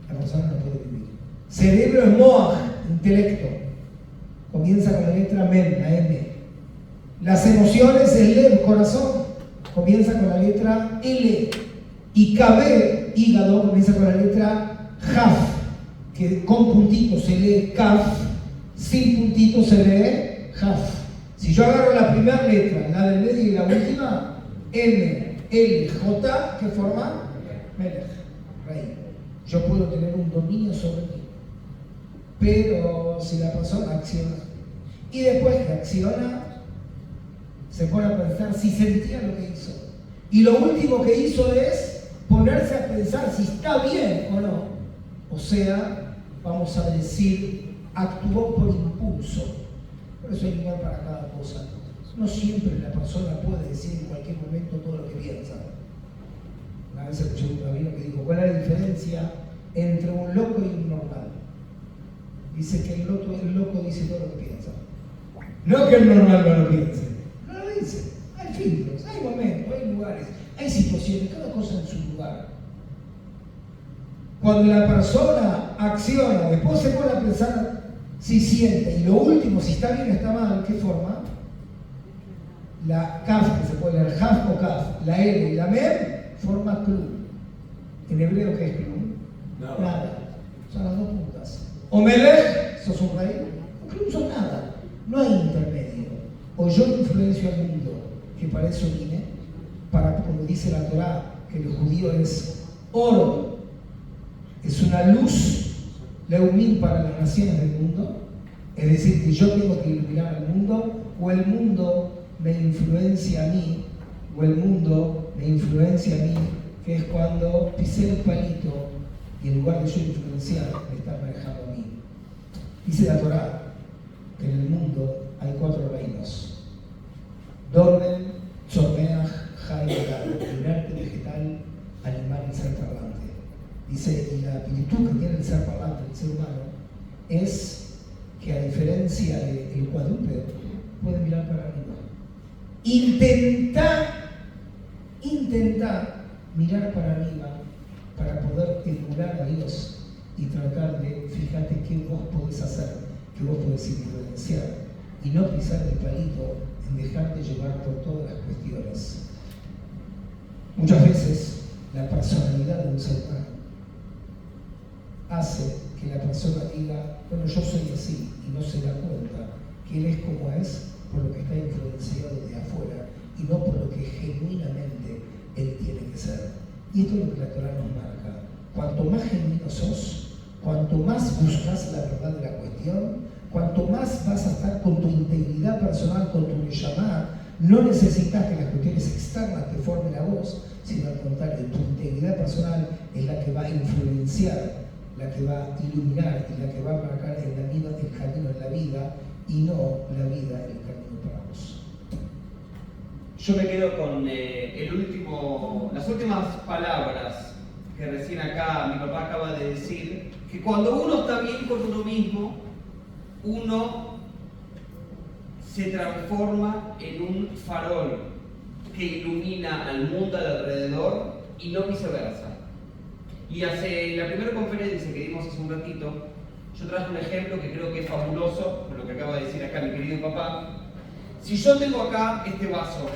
la persona no puede vivir. Cerebro es moaj, intelecto. Comienza con la letra mem, la M. Las emociones, el lev, corazón. Comienza con la letra L. Y kabed, hígado, comienza con la letra jaf, que con puntitos se lee kaf, sin puntitos se lee jaf. Si yo agarro la primera letra, la del medio y la última, M, L, J, ¿qué forma? Melech, rey. Yo puedo tener un dominio sobre mí. Pero si la persona acciona, y después que acciona, se pone a pensar si sentía lo que hizo. Y lo último que hizo es ponerse a pensar si está bien o no. O sea, vamos a decir, actuó por impulso. Por eso es igual para cada cosa. No siempre la persona puede decir en cualquier momento todo lo que piensa. Una vez escuché un rabino que dijo, ¿cuál es la diferencia entre un loco y un normal? Dice que el loco dice todo lo que piensa. No que el normal no lo piense. No lo dice. Hay filtros, hay momentos, hay lugares, hay situaciones, cada cosa en su lugar. Cuando la persona acciona, después se pone a pensar si siente, y lo último, si está bien o está mal, ¿qué forma? La kaf, que se puede leer jaf o kaf, la L y la mem, forma klum. ¿En hebreo qué es klum? No. Nada. Son las 2 puntas. O melech, sos un rey, o klum son nada. No hay intermedio. O yo influencio al mundo, que para eso vine, para, como dice la Torá, que el judío es oro, es una luz, leumín para las naciones del mundo, es decir, que yo tengo que iluminar al mundo, o el mundo me influencia a mí, o el mundo me influencia a mí, que es cuando pisé el palito y en lugar de yo influenciar, me está manejando a mí. Dice la Torá que en el mundo hay 4 reinos: Dormen, Tzomeach, Jai, inerte, vegetal, animal y ser parlante. Dice, y la virtud que tiene el ser parlante, el ser humano, es que a diferencia del cuadrúpedo, puede mirar para arriba. Intenta mirar para arriba para poder emular a Dios y tratar de, fíjate qué vos podés hacer, que vos podés influenciar, y no pisar el palito en dejarte llevar por todas las cuestiones. Muchas veces la personalidad de un ser humano hace que la persona diga, bueno, yo soy así, y no se da cuenta que él es como es por lo que está influenciado de afuera y no por lo que genuinamente él tiene que ser. Y esto es lo que la Torá nos marca. Cuanto más genuino sos, cuanto más buscas la verdad de la cuestión, cuanto más vas a estar con tu integridad personal, con tu neshama, no necesitas que las cuestiones externas te formen a vos, sino al contrario, tu integridad personal es la que va a influenciar, la que va a iluminar y la que va a marcar en la vida el camino en la vida y no la vida el camino para vos. Yo me quedo con las últimas palabras que recién acá mi papá acaba de decir, que cuando uno está bien con uno mismo, uno se transforma en un farol que ilumina al mundo alrededor y no viceversa. Y en la primera conferencia que dimos hace un ratito, yo traje un ejemplo que creo que es fabuloso, por lo que acaba de decir acá mi querido papá. Si yo tengo acá este vaso,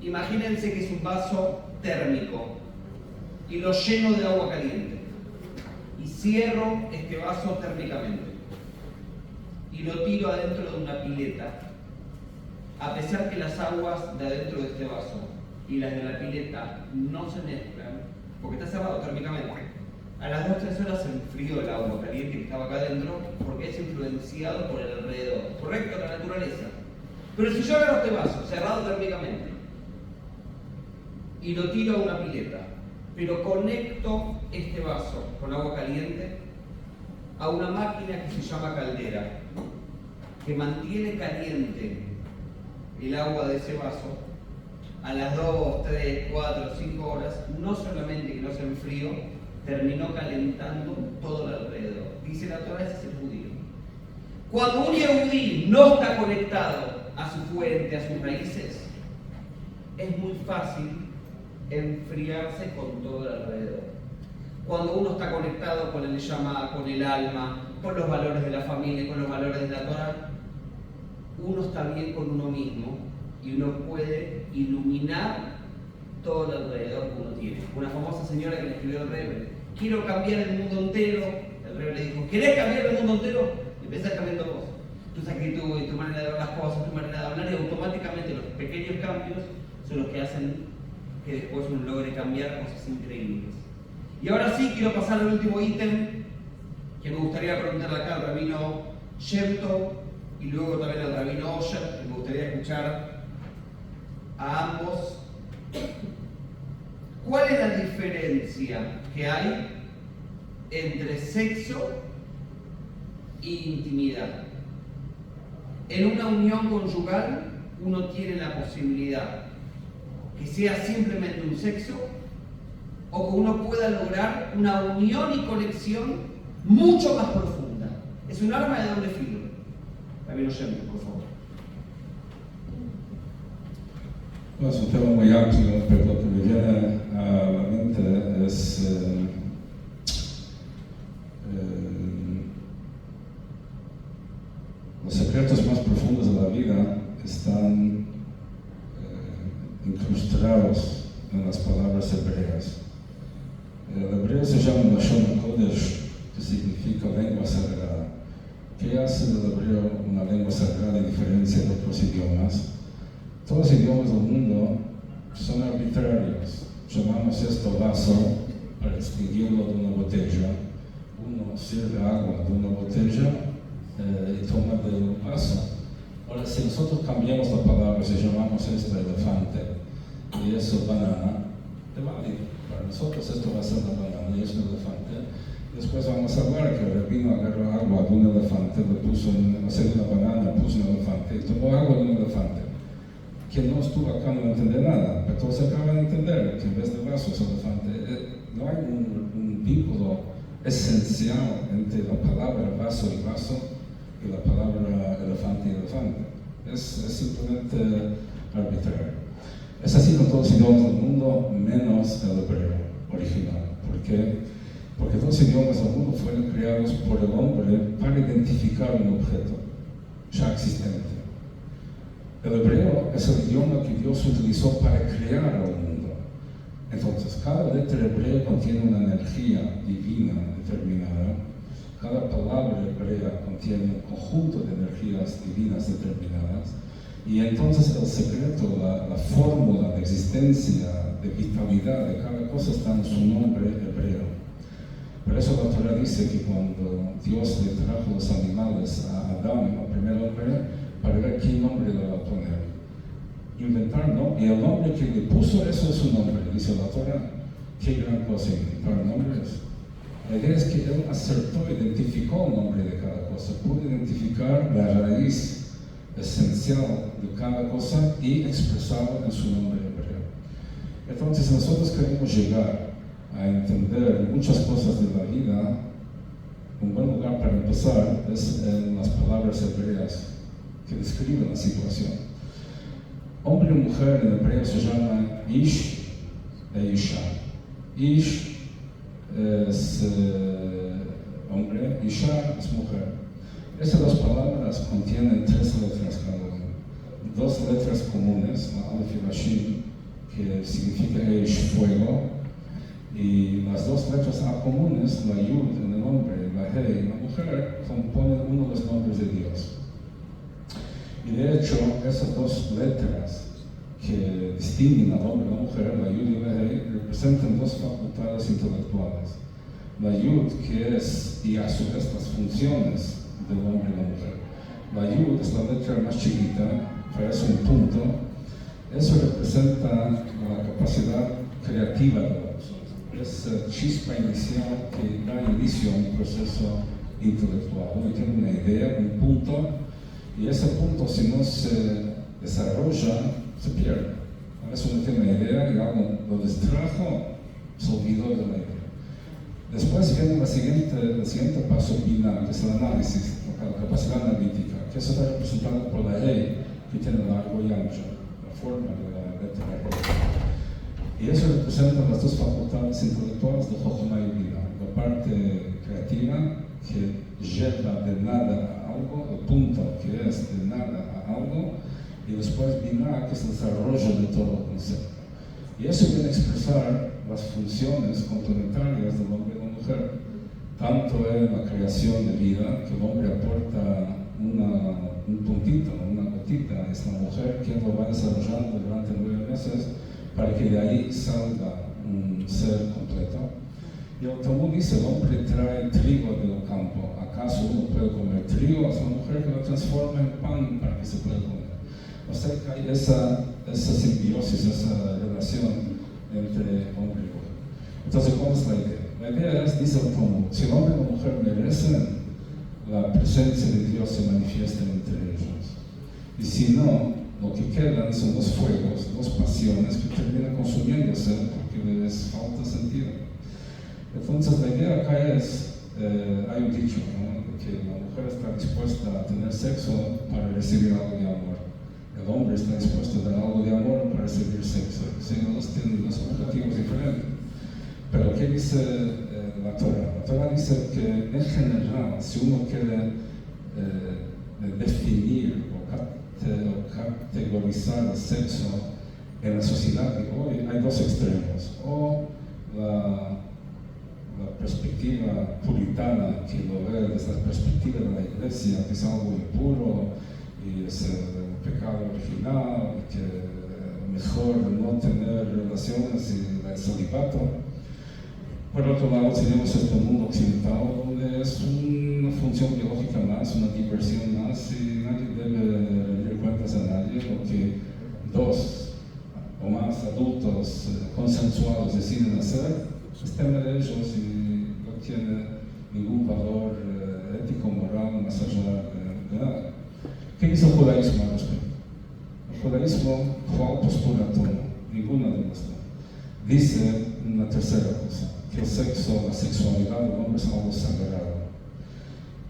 imagínense que es un vaso térmico y lo lleno de agua caliente y cierro este vaso térmicamente y lo tiro adentro de una pileta. A pesar que las aguas de adentro de este vaso y las de la pileta no se mezclan, porque está cerrado térmicamente, a las 2-3 horas se enfrió el agua caliente que estaba acá adentro porque es influenciado por el alrededor, correcto, la naturaleza. Pero si yo agarro este vaso, cerrado térmicamente, y lo tiro a una pileta, pero conecto este vaso con agua caliente a una máquina que se llama caldera, que mantiene caliente el agua de ese vaso, a las 2, 3, 4, 5 horas, no solamente que no se enfrió, terminó calentando todo el alrededor. Dice la Torá, ese es el judío. Cuando un yehudí no está conectado a su fuente, a sus raíces, es muy fácil enfriarse con todo el alrededor. Cuando uno está conectado con el Neshama, con el alma, con los valores de la familia, con los valores de la Torá, uno está bien con uno mismo y uno puede iluminar todo el alrededor que uno tiene. Una famosa señora que le escribió al Rebbe: quiero cambiar el mundo entero. El Rebbe le dijo: ¿querés cambiar el mundo entero? Empieza cambiando vos. Tu actitud y tu manera de ver las cosas, tu manera de hablar, y automáticamente los pequeños cambios son los que hacen que después uno logre cambiar cosas increíbles. Y ahora sí quiero pasar al último ítem que me gustaría preguntarle acá al rabino Shem Tov y luego también al rabino Osher, que me gustaría escuchar a ambos. ¿Cuál es la diferencia que hay entre sexo e intimidad? En una unión conyugal uno tiene la posibilidad que sea simplemente un sexo, o que uno pueda lograr una unión y conexión mucho más profunda. Es un arma de doble filo. Rabino Shem, por favor. Bueno, es un tema muy amplio, pero lo que me viene a la mente es los secretos más profundos de la vida están incrustados en las palabras hebreas. El hebreo se llama Lashon Kodesh, que significa lengua sagrada. ¿Qué hace del hebreo una lengua sagrada en diferencia de otros idiomas? Todos los idiomas del mundo son arbitrarios. Llamamos esto vaso para distinguirlo de una botella. Uno sirve agua de una botella y toma del vaso. Ahora, si nosotros cambiamos la palabra, si llamamos esto elefante y eso banana, es válido. Para nosotros esto va a ser la banana y es un elefante. Después vamos a hablar que el rabino agarró agua de un elefante, le puso en vez de una banana, puso un elefante y tomó agua de un elefante. Quien no estuvo acá no entiende nada, pero todos acaban de entender que en vez de vaso es elefante. No hay un vínculo esencial entre la palabra vaso y vaso y la palabra elefante y elefante. Es simplemente arbitrario. Es así con todos los idiomas del mundo, menos el hebreo original. ¿Por qué? Porque todos los idiomas del mundo fueron creados por el hombre para identificar un objeto ya existente. El hebreo es el idioma que Dios utilizó para crear el mundo. Entonces, cada letra hebrea contiene una energía divina determinada. Cada palabra hebrea contiene un conjunto de energías divinas determinadas. Y entonces el secreto, la fórmula de existencia, de vitalidad de cada cosa está en su nombre hebreo. Por eso la Torah dice que cuando Dios le trajo los animales a Adán, al primer hombre, para ver qué nombre le va a poner. Inventar, ¿no? Y el nombre que le puso, eso es su nombre. Dice la Torah, qué gran cosa inventar nombres. La idea es que él acertó, identificó el nombre de cada cosa, pudo identificar la raíz esencial de cada cosa y expresarlo en su nombre hebreo. Entonces, nosotros queremos llegar a entender muchas cosas de la vida. Un buen lugar para empezar es en las palabras hebreas que describen la situación. Hombre y mujer en hebreo se llama Ish e Isha. Ish es hombre, Isha es mujer. Esas dos palabras contienen 3 letras cada una. 2 letras comunes, la Alef y la Shin, que significa Eish, fuego, y las 2 letras A comunes, la Yud en el hombre, la He en la mujer, componen uno de los nombres de Dios. Y de hecho, esas 2 letras que distinguen al hombre y la mujer, la Yud y la He, representan 2 facultades intelectuales. La Yud, que es, y a su vez las funciones del hombre y la mujer. La Yud es la letra más chiquita, parece un punto. Eso representa la capacidad creativa de la persona. Es chispa inicial que da inicio a un proceso intelectual. Uno tiene una idea, un punto, y ese punto, si no se desarrolla, se pierde. A veces uno tiene una idea y algo lo distrajo, se olvidó de la idea. Después viene el siguiente paso final, que es el análisis, la capacidad analítica, que eso está representado por la E, que tiene largo y ancho, la forma de la letra E. Y eso representa las dos facultades intelectuales de Jochma y Bina, la parte creativa, que lleva de nada a algo, el punto que es de nada a algo, y después Bina, que es el desarrollo de todo el concepto. Y eso viene a expresar las funciones complementarias del hombre y la mujer, tanto en la creación de vida, que el hombre aporta un puntito, una gotita, es la mujer quien lo va desarrollando durante 9 meses para que de ahí salga un ser completo. Y el Talmud dice, el hombre trae trigo del campo, ¿acaso uno puede comer trigo? Es la mujer que lo transforma en pan para que se pueda comer. O sea que hay esa simbiosis, esa relación entre hombre y mujer. Entonces, ¿cómo es la idea? La idea es, dice el Talmud, si el hombre y la mujer merecen, la presencia de Dios se manifiesta entre ellos. Y si no, lo que quedan son dos fuegos, dos pasiones que terminan consumiéndose porque les falta sentido. Entonces, la idea acá es, hay un dicho, ¿no?, que la mujer está dispuesta a tener sexo para recibir algo de amor. El hombre está dispuesto a dar algo de amor para recibir sexo. Si no, los tienen dos objetivos diferentes. Pero ¿qué dice la Torah? La Torah dice que en general, si uno quiere definir o categorizar el sexo en la sociedad de hoy, hay dos extremos. O la perspectiva puritana, que lo ve desde la perspectiva de la iglesia, que es algo impuro y es el pecado original, y que mejor no tener relaciones y el celibato. Por otro lado, tenemos este mundo occidental donde es una función biológica más, una diversión más, y nadie debe rendir cuentas a nadie. Lo que dos o más adultos consensuados deciden hacer es tema de ellos y no tiene ningún valor ético, moral, más allá de nada. ¿Qué dice el judaísmo al respecto? El judaísmo, ¿cuál postura toma? Ninguna de las dos. Dice una tercera cosa, que el sexo, la sexualidad del hombre es algo sagrado.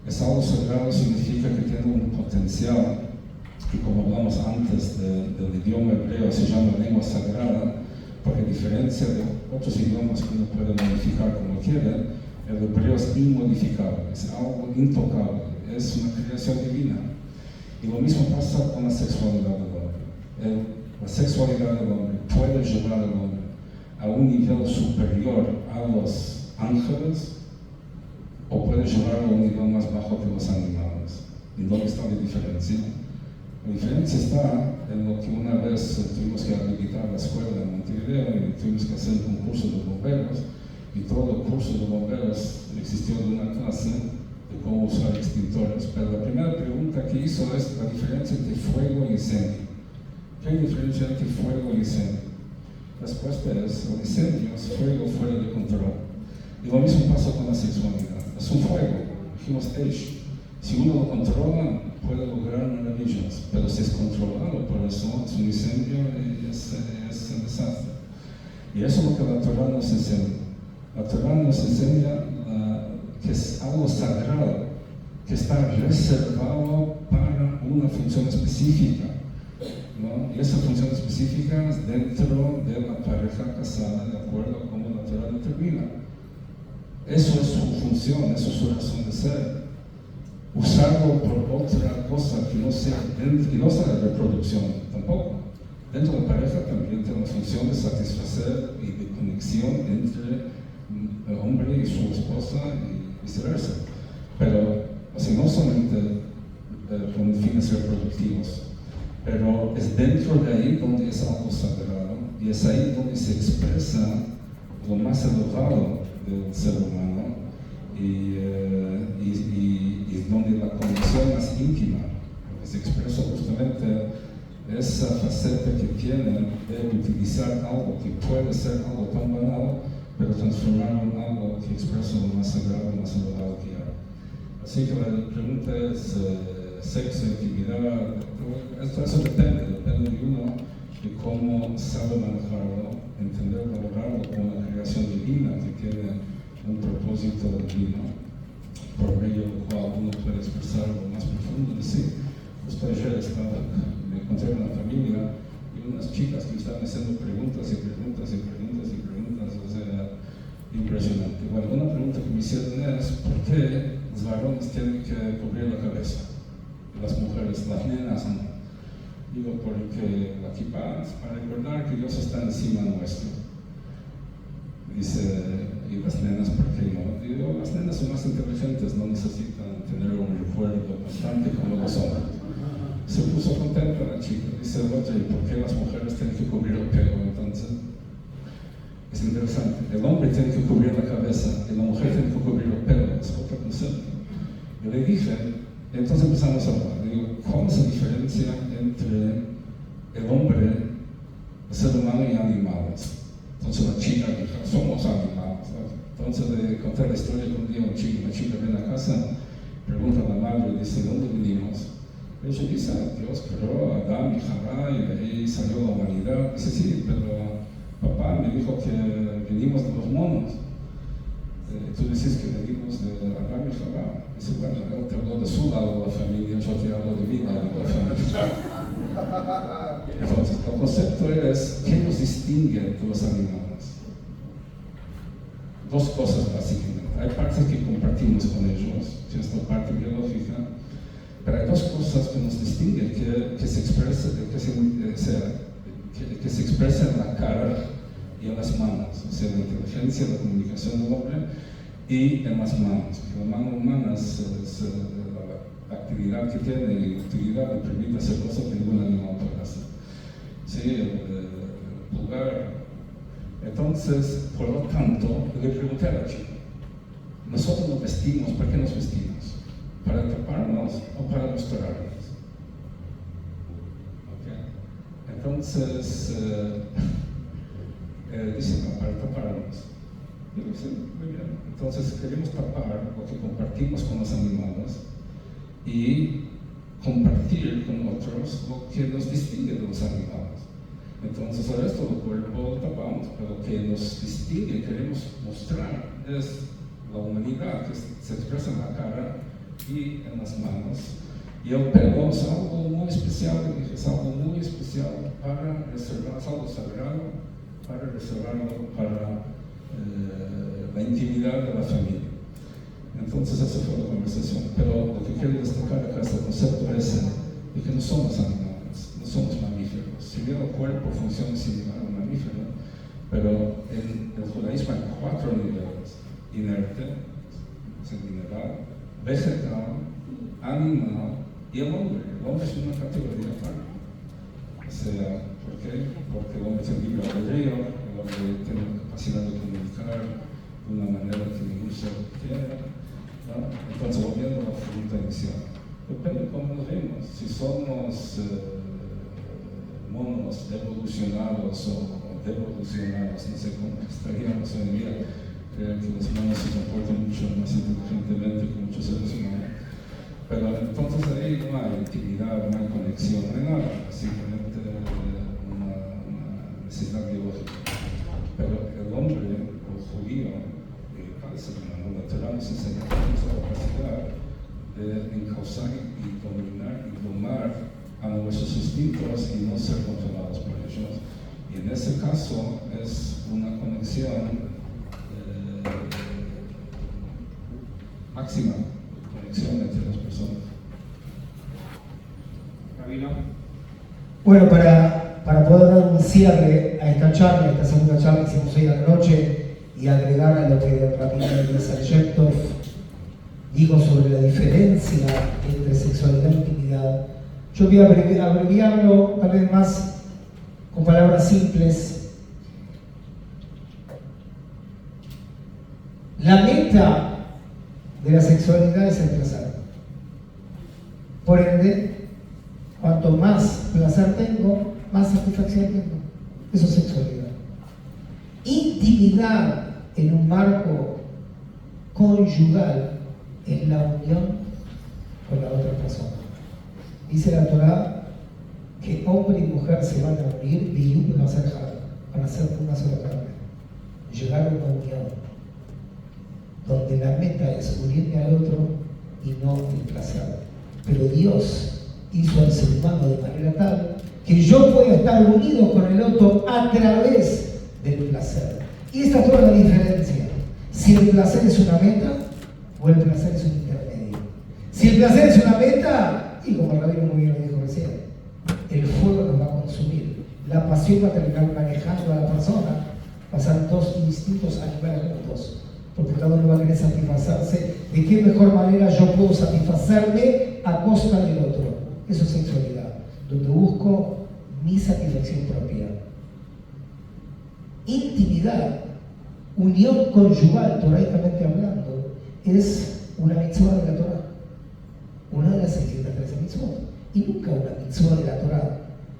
Es algo sagrado significa que tiene un potencial, y como hablamos antes del idioma hebreo, se llama lengua sagrada, porque a diferencia de otros idiomas que uno puede modificar como quiere, el hebreo es inmodificable, es algo intocable, es una creación divina. Y lo mismo pasa con la sexualidad del hombre. La sexualidad del hombre puede llevar al hombre a un nivel superior a los ángeles o puede llevarlo a un nivel más bajo que los animales. ¿Y dónde está la diferencia? La diferencia está en lo que una vez tuvimos que habilitar la escuela en Montevideo y tuvimos que hacer un curso de bomberos, y todo el curso de bomberos existió de una clase de cómo usar extintores, pero la primera pregunta que hizo es la diferencia entre fuego e incendio. ¿Qué hay diferencia entre fuego e incendio? La respuesta es, el incendio es fuego fuera de control. Y lo mismo pasa con la sexualidad. Es un fuego, dijimos Eish. Si uno lo controla, puede lograr maravillas, pero si es controlado por eso, es un incendio y es un desastre. Y eso es lo que la Torah nos enseña. La Torah nos enseña que es algo sagrado, que está reservado para una función específica, ¿no? Y esa función específica es dentro de la pareja casada, de acuerdo a cómo la Torah determina. Eso es su función, eso es su razón de ser. Usarlo por otra cosa que no sea dentro, y no sea la reproducción tampoco. Dentro de la pareja también tiene la función de satisfacer y de conexión entre el hombre y su esposa y viceversa. Pero, o sea, no solamente con fines reproductivos, pero es dentro de ahí donde es algo sagrado y es ahí donde se expresa lo más elevado del ser humano y donde la conexión más íntima que se expresa justamente esa faceta que tienen de utilizar algo que puede ser algo tan banal, pero transformarlo en algo que expresa lo más sagrado, más elevado que hay. Así que la pregunta es sexo, intimidad, eso depende de uno, de cómo sabe manejarlo, entender, valorarlo como una creación divina que tiene un propósito divino, por medio del cual uno puede expresar lo más profundo de sí. Justo ayer me encontré en una familia y unas chicas que estaban haciendo preguntas y preguntas y preguntas y preguntas, o sea, impresionante. Bueno, una pregunta que me hicieron es, ¿por qué los varones tienen que cubrir la cabeza? Y las mujeres, las nenas no. Digo, porque la kippah es para recordar que Dios está encima nuestro. Dice, y las nenas, ¿por qué no? Digo, las nenas son más inteligentes, no necesitan tener un recuerdo constante como los hombres. Se puso contenta la chica, dice, oye, ¿y por qué las mujeres tienen que cubrir el pelo? Entonces, es interesante, el hombre tiene que cubrir la cabeza y la mujer tiene que cubrir el pelo, es otro concepto. Yo le dije, entonces empezamos a hablar, digo, ¿cuál es la diferencia entre el hombre, el ser humano y animales? Entonces la chica dijo, somos animales. Entonces le conté la historia que un día una chica viene a casa, pregunta a la madre, dice, ¿de dónde venimos? Ella dice, Dios creó a Adán y Jabá y de ahí salió la humanidad. Dice, sí, pero papá me dijo que venimos de los monos. Tú decís que venimos de Adán y Jabá. Dice, bueno, él te habló de su lado de la familia, yo te hablo de mi lado de la familia. Entonces, el concepto es, ¿qué nos distingue de los animales? Dos cosas básicamente. Hay partes que compartimos con ellos, que es la parte biológica, pero hay dos cosas que nos distinguen, que se expresa en la cara y en las manos, o sea, la inteligencia, la comunicación del hombre y en las manos. La mano humana es la actividad que tiene y la utilidad le permite hacer cosas que ningún animal puede hacer. Sí, el pulgar. Entonces, por lo tanto, le pregunté a la chica, nosotros nos vestimos, ¿para qué nos vestimos? ¿Para taparnos o para mostrarnos? Okay. Entonces, dice, no, para taparnos. Digo, sí, muy bien. Entonces, queremos tapar lo que compartimos con los animales y compartir con otros lo que nos distingue de los animales. Entonces, el resto del cuerpo lo tapamos, pero lo que nos distingue, queremos mostrar, es la humanidad que se expresa en la cara y en las manos. Y el pelo es algo muy especial, es algo muy especial para reservar, es algo sagrado, para reservarlo para la intimidad de la familia. Entonces esa fue la conversación. Pero lo que quiero destacar acá es el concepto ese de que no somos animales, no somos mamíferos. Si bien el cuerpo funciona similar a un mamífero, pero en el judaísmo hay 4 niveles: inerte, es el mineral, vegetal, animal y el hombre. El hombre es una categoría aparte. O sea, ¿por qué? Porque el hombre tiene libre albedrío, el hombre tiene la capacidad de comunicar de una manera que ningún ser quiere, ¿no? Entonces, volviendo a la pregunta inicial, depende de cómo nos vemos. Si somos monos evolucionados o devolucionados, no sé cómo estaríamos hoy en día. Creo que los monos se comportan mucho más inteligentemente que muchos seres humanos. Pero entonces ahí no hay intimidad, no hay conexión, no hay nada, simplemente una necesidad biológica. Pero el hombre, el judío, cada ser humano natural nos enseña que tenemos la capacidad de encauzar y dominar y domar a nuestros instintos y no ser controlados por ellos. Y en ese caso es una conexión máxima, conexión entre las personas. Rabino. Bueno, para poder dar un cierre a esta charla, a esta segunda charla que hicimos hoy a la noche, y agregar a lo que el rabino Eliezer Yem-Tov dijo sobre la diferencia entre sexualidad e intimidad, yo voy a abreviarlo tal vez más con palabras simples. La meta de la sexualidad es el placer. Por ende, Cuanto más placer tengo, más satisfacción tengo. Eso es sexualidad. Intimidad en un marco conyugal es la unión con la otra persona. Dice la Torá que hombre y mujer se van a unir y van a ser una sola carne. Llegar a una unión donde la meta es unirme al otro y no el placer. Pero Dios hizo al ser humano de manera tal que yo pueda estar unido con el otro a través del placer. Y esta es toda la diferencia. Si el placer es una meta o el placer es un intermedio. Si el placer es una meta, y como el rabino muy bien lo dijo recién, el fuego nos va a consumir. La pasión va a terminar manejando a la persona, pasan dos instintos animales juntos, porque cada uno va a querer satisfacerse. ¿De qué mejor manera yo puedo satisfacerme a costa del otro? Eso es sexualidad, donde busco mi satisfacción propia. Intimidad, unión conyugal, toraicamente hablando, es una mitzvah de la Torá, una de las 613 mitzvot, y nunca una mitzvah de la Torá.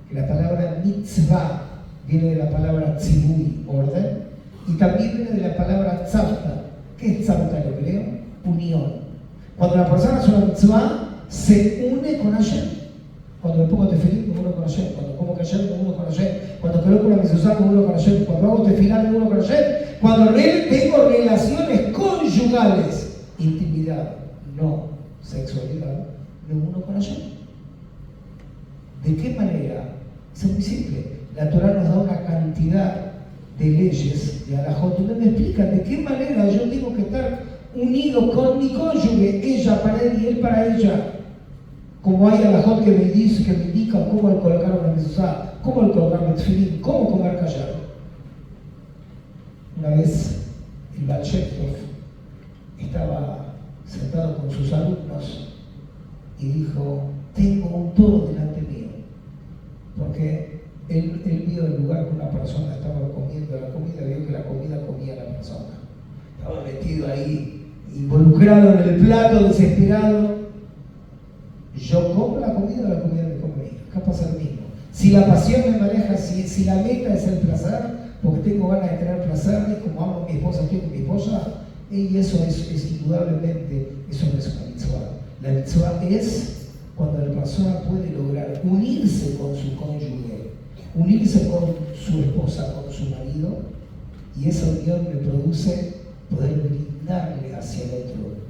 Que la palabra mitzvah viene de la palabra tzivui, orden, y también viene de la palabra tzavta. ¿Qué es tzavta en hebreo? Unión. Cuando la persona hace una mitzvah, se une con Hashem. Cuando me pongo tefilín, me uno con Hashem. Cuando como kasher, me uno con Hashem. Cuando coloco una mezuzá, me uno con Hashem. Cuando hago tefilá, me uno con Hashem. Cuando tengo relaciones conyugales, intimidad, no sexualidad, me uno con Hashem. ¿De qué manera? Es muy simple. La Torá nos da una cantidad de leyes, de alajot, donde me explican de qué manera yo tengo que estar unido con mi cónyuge, ella para él y él para ella. Como hay alajot que me indican cómo el colocar una mezuzá, cómo el colocar un tefilín, cómo comer callado. Una vez el Baal Shem Tov estaba sentado con sus alumnos y dijo: tengo un toro delante mío, porque él vio el lugar que una persona estaba comiendo la comida, vio que la comida comía a la persona. Estaba metido ahí, involucrado en el plato, desesperado. Yo como la comida o la comida me come a mí. Acá pasa lo mismo. Si la pasión me maneja, si la meta es el placer, porque tengo ganas de tener placer, como amo a mi esposa, estoy con mi esposa, y eso es indudablemente, eso no es una mitzvah. La mitzvah es cuando la persona puede lograr unirse con su cónyuge, unirse con su esposa, con su marido, y esa unión me produce poder brindarle hacia el otro.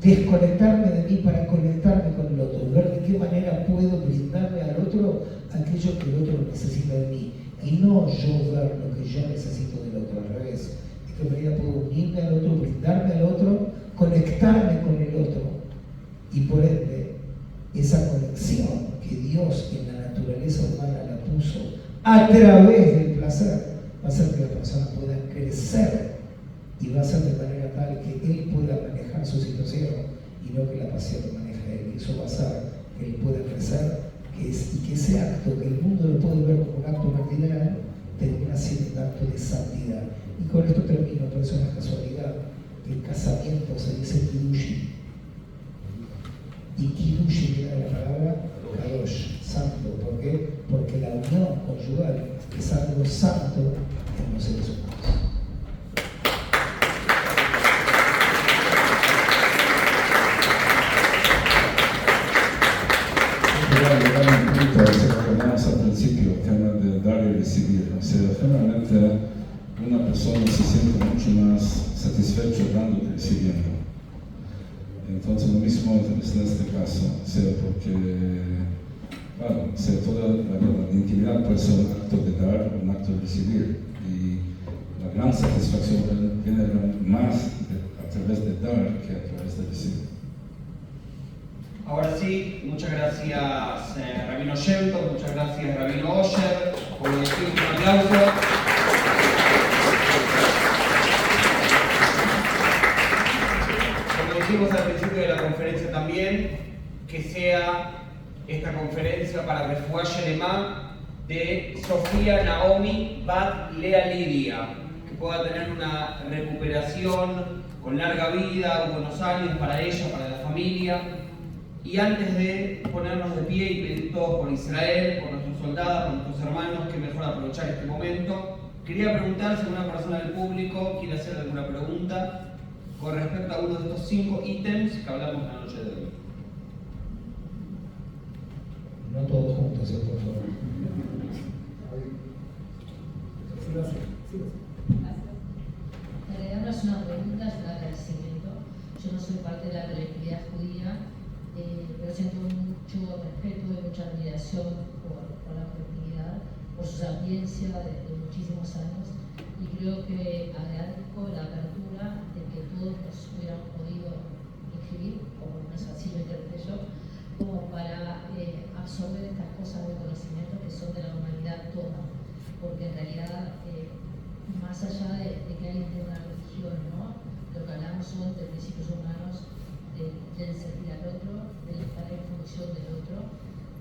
Desconectarme de mí para conectarme con el otro, ver de qué manera puedo brindarle al otro aquello que el otro necesita de mí, y no yo ver lo que yo necesito del otro, al revés. De qué manera puedo unirme al otro, brindarme al otro, conectarme con el otro, y por ende, esa conexión que Dios en la naturaleza humana la puso a través del placer, va a hacer que la persona pueda crecer, y va a ser de manera tal que él pueda manejar su situación y no que la pasión maneje a él. Eso va a hacer que él pueda crecer, y que ese acto, que el mundo lo puede ver como un acto marginal, termina siendo un acto de santidad. Y con esto termino, por eso no es casualidad que el casamiento se dice Kiddushi. Y Kiddushi viene de la palabra Kadosh, santo. ¿Por qué? Porque la unión conyugal es algo santo en los seres humanos. Al principio, el tema de dar y recibir. O sea, generalmente una persona se siente mucho más satisfecho dando que recibiendo. Entonces, lo mismo es en este caso, o sea, porque, claro, o sea, toda la intimidad puede ser un acto de dar o un acto de recibir. Y la gran satisfacción viene más a través de dar que a través de recibir. Ahora sí, muchas gracias Rabino Shem Tov, muchas gracias Rabino Osher, por decir un aplauso. Como dijimos al principio de la conferencia también, que sea esta conferencia para Refuá Shelema de Sofía Naomi Bat Lea Lidia, que pueda tener una recuperación con larga vida, buenos años para ella, para la familia. Y antes de ponernos de pie y pedir todos por Israel, por nuestros soldados, por nuestros hermanos, que mejor aprovechar este momento, quería preguntar si alguna persona del público quiere hacer alguna pregunta con respecto a uno de estos 5 ítems que hablamos la noche de hoy. No todos juntos, por favor. En realidad no es una pregunta, es un agradecimiento. Yo no soy parte de la colectividad judía, pero siento mucho respeto y mucha admiración por la colectividad, por su sapiencia de muchísimos años, y creo que agradezco la apertura de que todos nos hubiéramos podido inscribir, o por lo menos así lo interpreté yo, como para absorber estas cosas de conocimiento que son de la humanidad toda, porque en realidad, más allá de que alguien tenga una religión, ¿no? Lo que hablamos son de principios humanos, del servir al otro, del estar en función del otro,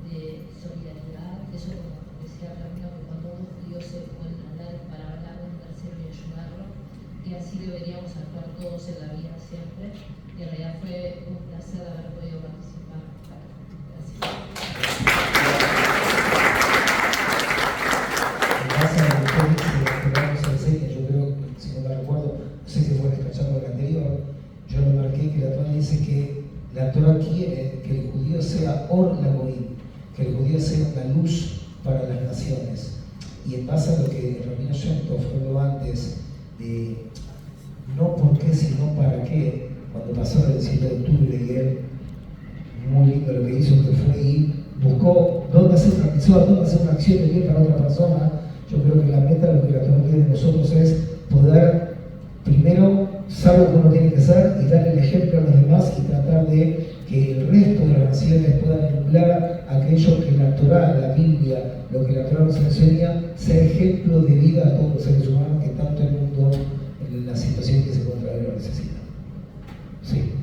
de solidaridad, de eso, como decía Ramiro, que cuando dos judíos se pueden hablar para hablar de un tercero y ayudarlo, y así deberíamos actuar todos en la vida siempre, y en realidad fue un placer haber podido participar. Gracias. Pasa en el cómic que nos enseña, yo creo, si no me recuerdo, no sé si fue en el capítulo anterior, yo lo marqué que la Torah dice que la Torah quiere que el judío sea Or Lagoim, que el judío sea la luz para las naciones. Y en base a lo que Rabino Shem Tov habló antes, de no por qué, sino para qué, cuando pasó el 7 de octubre y él, muy lindo lo que hizo, que fue y buscó dónde hacer una misión, dónde hacer una acción de bien para otra persona. Yo creo que la meta, lo que la Torah quiere de nosotros es poder, primero, saber lo que uno tiene que hacer y darle el ejemplo a los demás y tratar de que el resto de las naciones puedan emular aquello que la Torah, la Biblia, lo que la Torah nos enseña, sea ejemplo de vida a todos los seres humanos que tanto el mundo, en la situación que se encuentra hoy, lo necesita. Sí.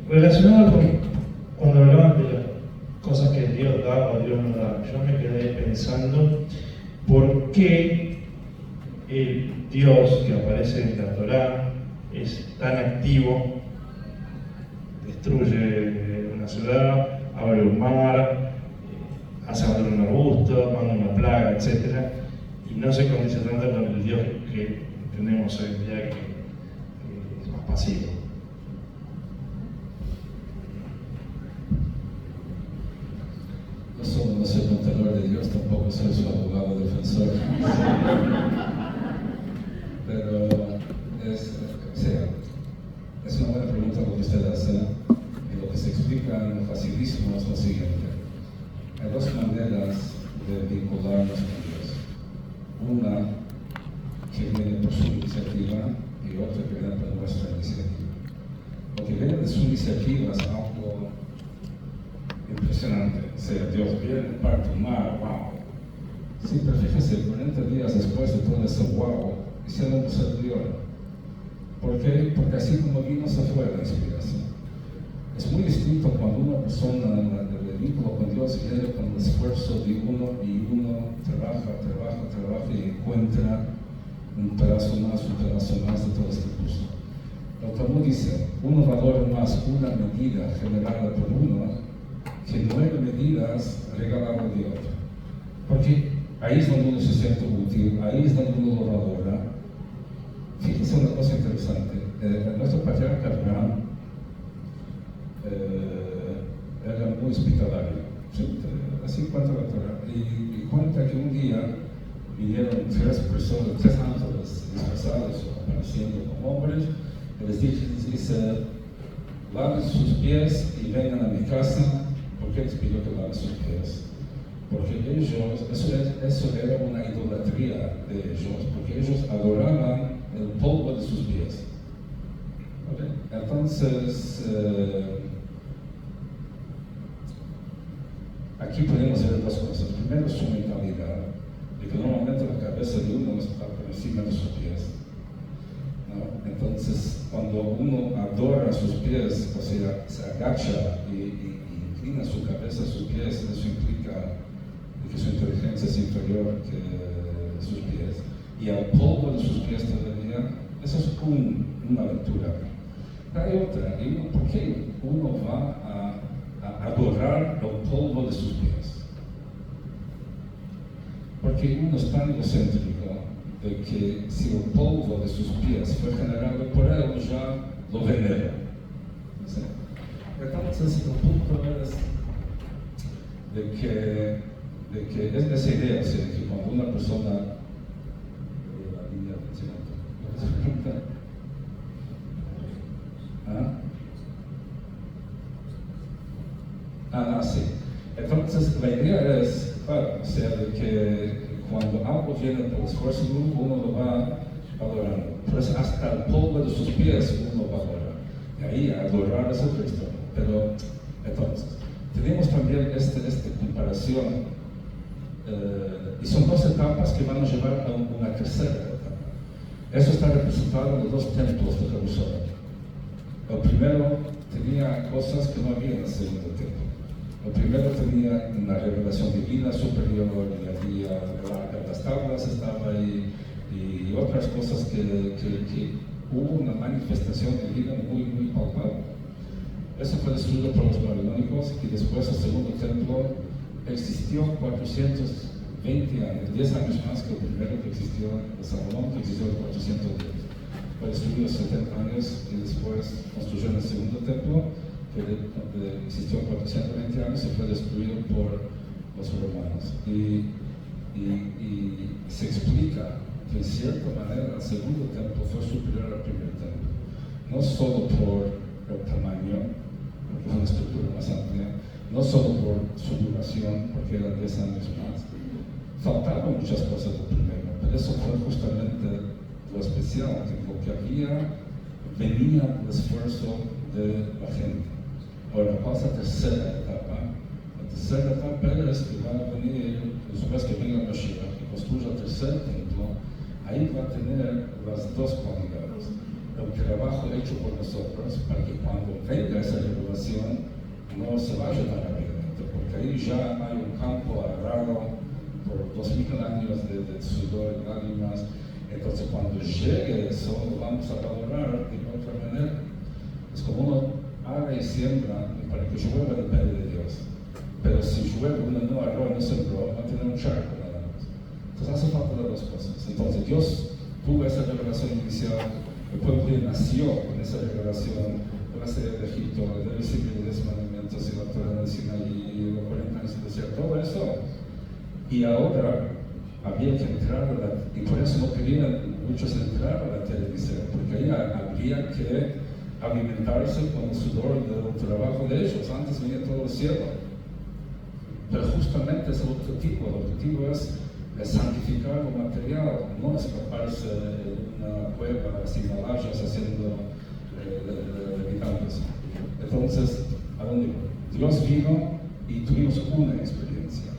Relacionado con cuando hablaban de las cosas que Dios da o Dios no da, yo me quedé pensando por qué el Dios que aparece en la Torá es tan activo, destruye una ciudad, abre un mar, hace matar un arbusto, manda una plaga, etc. Y no se condice tanto con el Dios que tenemos hoy en día, que es más pasivo. Yo no soy contador de Dios, tampoco soy su abogado defensor. Pero es una buena pregunta lo que usted hace, y lo que se explica en facilísimo es lo siguiente. Hay dos maneras de vincularnos con Dios. Una que viene por su iniciativa y otra que viene por nuestra iniciativa. Lo que viene de su iniciativa es algo impresionante. O sea, Dios viene, parte un mar, wow. Sí, pero fíjese, 40 días después de todo ese wow, hicieron un servidor. ¿Por qué? Porque así como vino se fue la inspiración. Es muy distinto cuando una persona de vínculo con Dios viene con el esfuerzo de uno y uno trabaja y encuentra un pedazo más de todo este curso. El Talmud dice, uno valora más una medida generada por uno que 9 medidas regaladas de otro. Porque ahí es donde uno se siente útil, ahí es donde uno lo valora. Fíjense una cosa interesante. Nuestro patriarca Abraham era muy hospitalario, ¿sí? Así cuenta la Torah. Y cuenta que un día vinieron 3 ángeles disfrazados o apareciendo como hombres, y les dice, laven sus pies y vengan a mi casa. ¿Por qué les pidió que laven sus pies? Porque ellos, eso era una idolatría de ellos, porque ellos adoraban el polvo de sus pies. ¿Okay? Entonces, aquí podemos ver 2 cosas. Primero, su mentalidad, de que normalmente la cabeza de uno está por encima de sus pies, ¿no? Entonces, cuando uno adora sus pies, o sea, se agacha y inclina su cabeza a sus pies, eso implica que su inteligencia es inferior que sus pies. Y al polvo de sus pies todavía, eso es una lectura. Pero hay otra, ¿por qué uno va adorar el polvo de sus pies. Porque uno es tan egocéntrico de que si el polvo de sus pies fue generado por él, ya lo venera. ¿Sí? Entonces, el punto es de que es esa idea, o sea, que cuando una persona sí. Entonces, la idea es, claro, o sea, de que cuando algo viene por esfuerzo de uno lo va adorando. Pues hasta el polvo de sus pies uno va a adorar. Y ahí adorar es otra historia. Pero, entonces, tenemos también esta comparación, y son dos etapas que van a llevar a una tercera etapa. Eso está representado en los dos templos de Jerusalén. El primero tenía cosas que no había en el segundo templo. El primero tenía una revelación divina superior, y había el arca de las tablas, estaba ahí, y otras cosas que hubo una manifestación divina muy, muy palpable. Eso fue destruido por los babilónicos, y después el segundo templo existió 420 años, 10 años más que el primero que existió de Salomón, que existió en 410. Fue destruido 70 años y después construyó el segundo templo, que existió 420 años y fue destruido por los romanos. Y se explica que en cierta manera el segundo templo fue superior al primer templo, no solo por el tamaño, porque es una estructura más amplia, no solo por su duración, porque eran 10 años más. Faltaban muchas cosas del primero, pero eso fue justamente lo especial, que lo que había venía del esfuerzo de la gente. Ahora, ¿cuál es la tercera etapa? La tercera etapa es que va a venir, después que venga Mashiach y construya el tercer templo, ahí va a tener las dos cualidades. El trabajo hecho por nosotros, para que cuando venga esa revelación no se vaya tan rápidamente, porque ahí ya hay un campo arado por 2000 años de sudor y lágrimas. Entonces, cuando llegue eso, lo vamos a valorar de otra manera. Es como uno haga y siembra, para que llueva depende de Dios. Pero si llueve, uno no arroja, no sembró, va a tener un charco nada más. Entonces, hace falta de dos cosas. Entonces, Dios tuvo esa revelación inicial, el pueblo nació con esa revelación, con la salida de Egipto, de recibir los 10 mandamientos y la Torah del Sinaí, y los 40 años de desierto, todo eso. Y ahora había que entrar y por eso no querían muchos entrar a la tierra de Israel, porque ahí habría que alimentarse con el sudor del trabajo de ellos. Antes venía todo el cielo. Pero justamente es el objetivo es santificar lo material, no escaparse de una cueva sin alayas haciendo levitantes. Entonces, ¿a dónde iba? Dios vino y tuvimos una experiencia.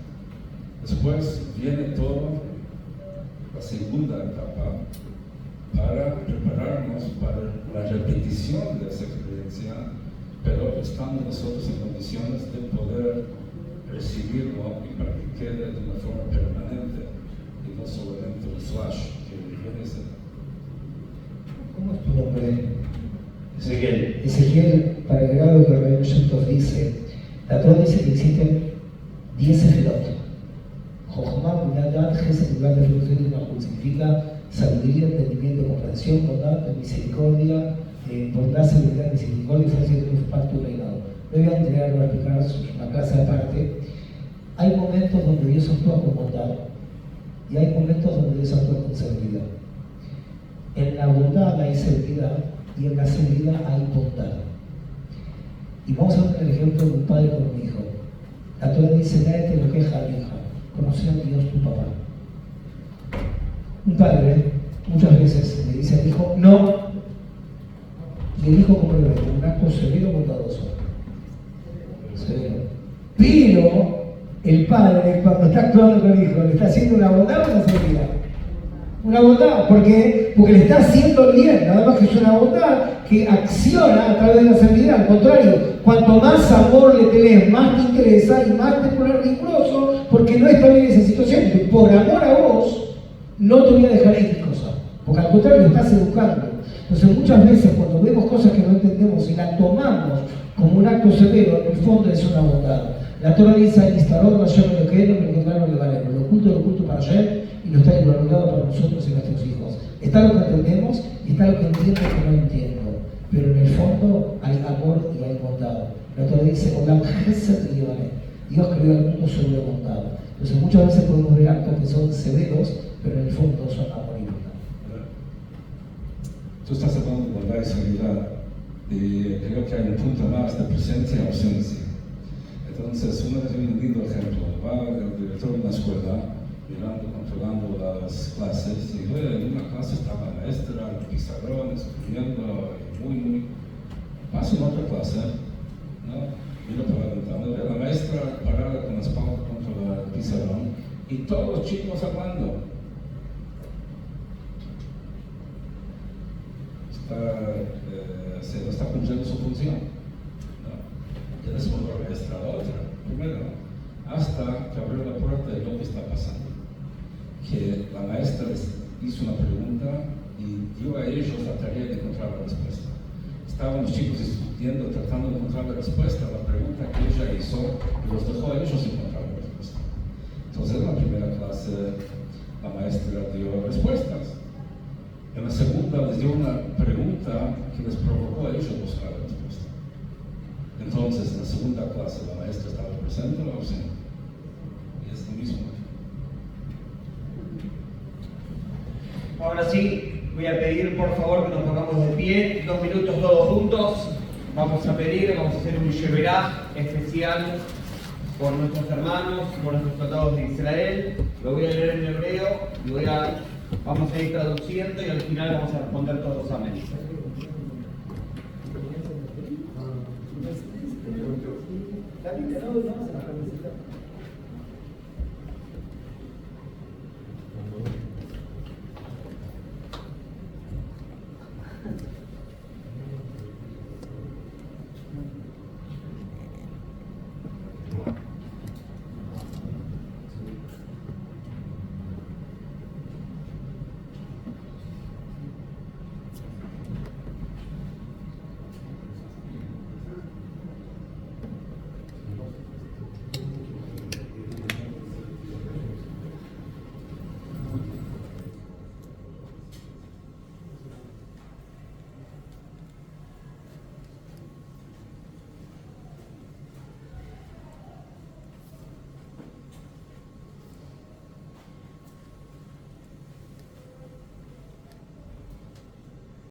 Después viene toda la segunda etapa para prepararnos para la repetición de esa experiencia, pero estando nosotros en condiciones de poder recibirlo y para que quede de una forma permanente y no solamente un flash que viene a ser. ¿Cómo es tu nombre? Ezequiel. Ezequiel, para el grado que Rabbi Shem dice, la Torah dice que existen 10 sefirot. Jochma, Binah, Gesed, Gvura, Revolución y Malhut. Significa sabiduría, entendimiento, comprensión, bondad, misericordia, bondad, seguridad, misericordia, y gracia de Dios, parte y reinado. No voy a entregar a explicar una clase aparte. Hay momentos donde Dios actúa con bondad y hay momentos donde Dios actúa con severidad. En la bondad hay severidad y en la severidad hay bondad. Y vamos a ver el ejemplo de un padre con un hijo. La Torah dice: nadie te lo queja a hija, conocer a Dios tu papá. Un padre muchas veces le dice al hijo no, y el hijo como lo ve, un acto severo o bondadoso. Severo. Pero el padre, cuando está actuando con el hijo, le está haciendo una bondad o una severidad. Una bondad, ¿por qué? Porque le está haciendo el bien, nada más que es una bondad que acciona a través de la severidad. Al contrario, cuanto más amor le tenés, más te interesa y más te pones riguroso, porque no está bien esa situación. Y por amor a vos, no te voy a dejar X cosa, porque al contrario, lo estás educando. Entonces, muchas veces cuando vemos cosas que no entendemos y las tomamos como un acto severo, en el fondo es una bondad. La Torah dice, el instalador no llama lo que es, lo que encontraron lo llevaremos. Lo oculto para ayer y lo está invalorado para nosotros y nuestros hijos. Está lo que entendemos y está lo que entiendo y que no entiendo. Pero en el fondo hay amor y hay bondad. La Torah dice, Olam Chesed Yevareh. Dios creó el mundo sobre bondad. Entonces muchas veces podemos ver actos que son severos, pero en el fondo son amor y bondad. Tú estás hablando de bondad y solidaridad, y creo que hay un punto más de presencia y ausencia. Entonces, un lindo ejemplo, va el director de una escuela, mirando, controlando las clases, y ve, en una clase está la maestra, el pizarrón, escribiendo, muy, pasa en otra clase, ¿no? Mira por la ventana, ve a la maestra parada con la espalda contra el pizarrón, y todos los chicos hablando. Se no está cumpliendo su función. ¿No? Ya después la maestra a la otra, primero, hasta que abrió la puerta y lo que está pasando. Que la maestra les hizo una pregunta y dio a ellos la tarea de encontrar la respuesta. Estaban los chicos discutiendo, tratando de encontrar la respuesta a la pregunta que ella hizo y los dejó a ellos encontrar la respuesta. Entonces, en la primera clase, la maestra dio respuestas. En la segunda les dio una pregunta que les provocó a ellos buscar la respuesta. Entonces, en la segunda clase, la maestra estaba presente o ausente. Y es lo mismo. Ahora sí, voy a pedir por favor que nos pongamos de pie, 2 minutos todos juntos. Vamos a hacer un Sheberah especial por nuestros hermanos, por nuestros tratados de Israel. Lo voy a leer en hebreo y vamos a ir traduciendo y al final vamos a responder todos amén. David,